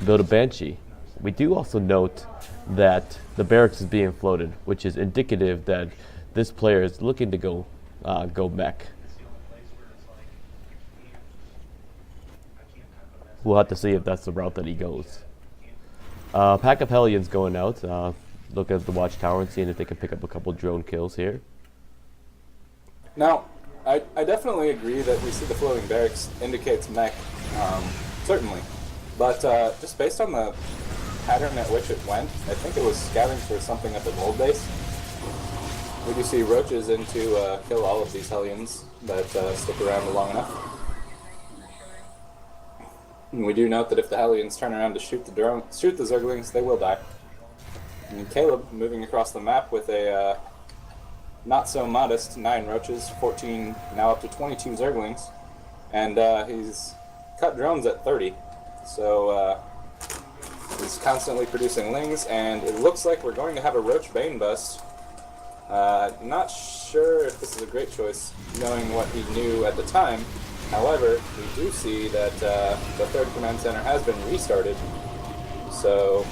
build a Banshee. We do also note that the barracks is being floated, which is indicative that this player is looking to go mech. We'll have to see if that's the route that he goes. Pack of Hellions going out. Look at the watchtower and seeing if they can pick up a couple drone kills here. Now, I definitely agree that we see the floating barracks indicates mech, certainly. But just based on the pattern at which it went, I think it was scouting for something at the gold base. We do see roaches in to kill all of these Hellions that stick around long enough. And we do note that if the Hellions turn around to shoot the Zerglings, they will die. And Caleb moving across the map with a not so modest 9 roaches, 14, now up to 22 Zerglings, and he's cut drones at 30. So he's constantly producing lings, and it looks like we're going to have a roach bane bust. Not sure if this is a great choice, knowing what he knew at the time. However, we do see that the third command center has been restarted, so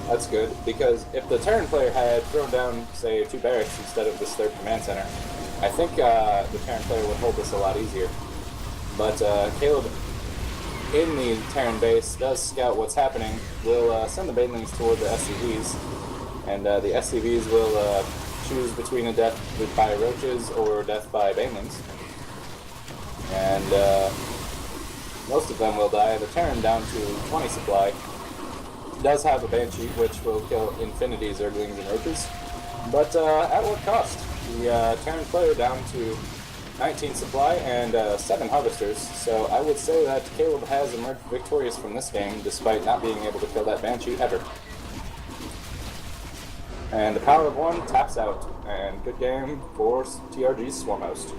that's good, because if the Terran player had thrown down, say, 2 barracks instead of this third command center, I think the Terran player would hold this a lot easier. But Caleb, in the Terran base, does scout what's happening, will send the banelings toward the SCVs, and the SCVs will choose between a death by roaches or death by banelings. And most of them will die. The Terran down to 20 supply does have a Banshee, which will kill infinity Zerglings and roaches. But at what cost? The Terran player down to 19 supply and 7 harvesters. So I would say that Caleb has emerged victorious from this game, despite not being able to kill that Banshee ever. And the power of 1 taps out, and good game for TrG's Swarmhost.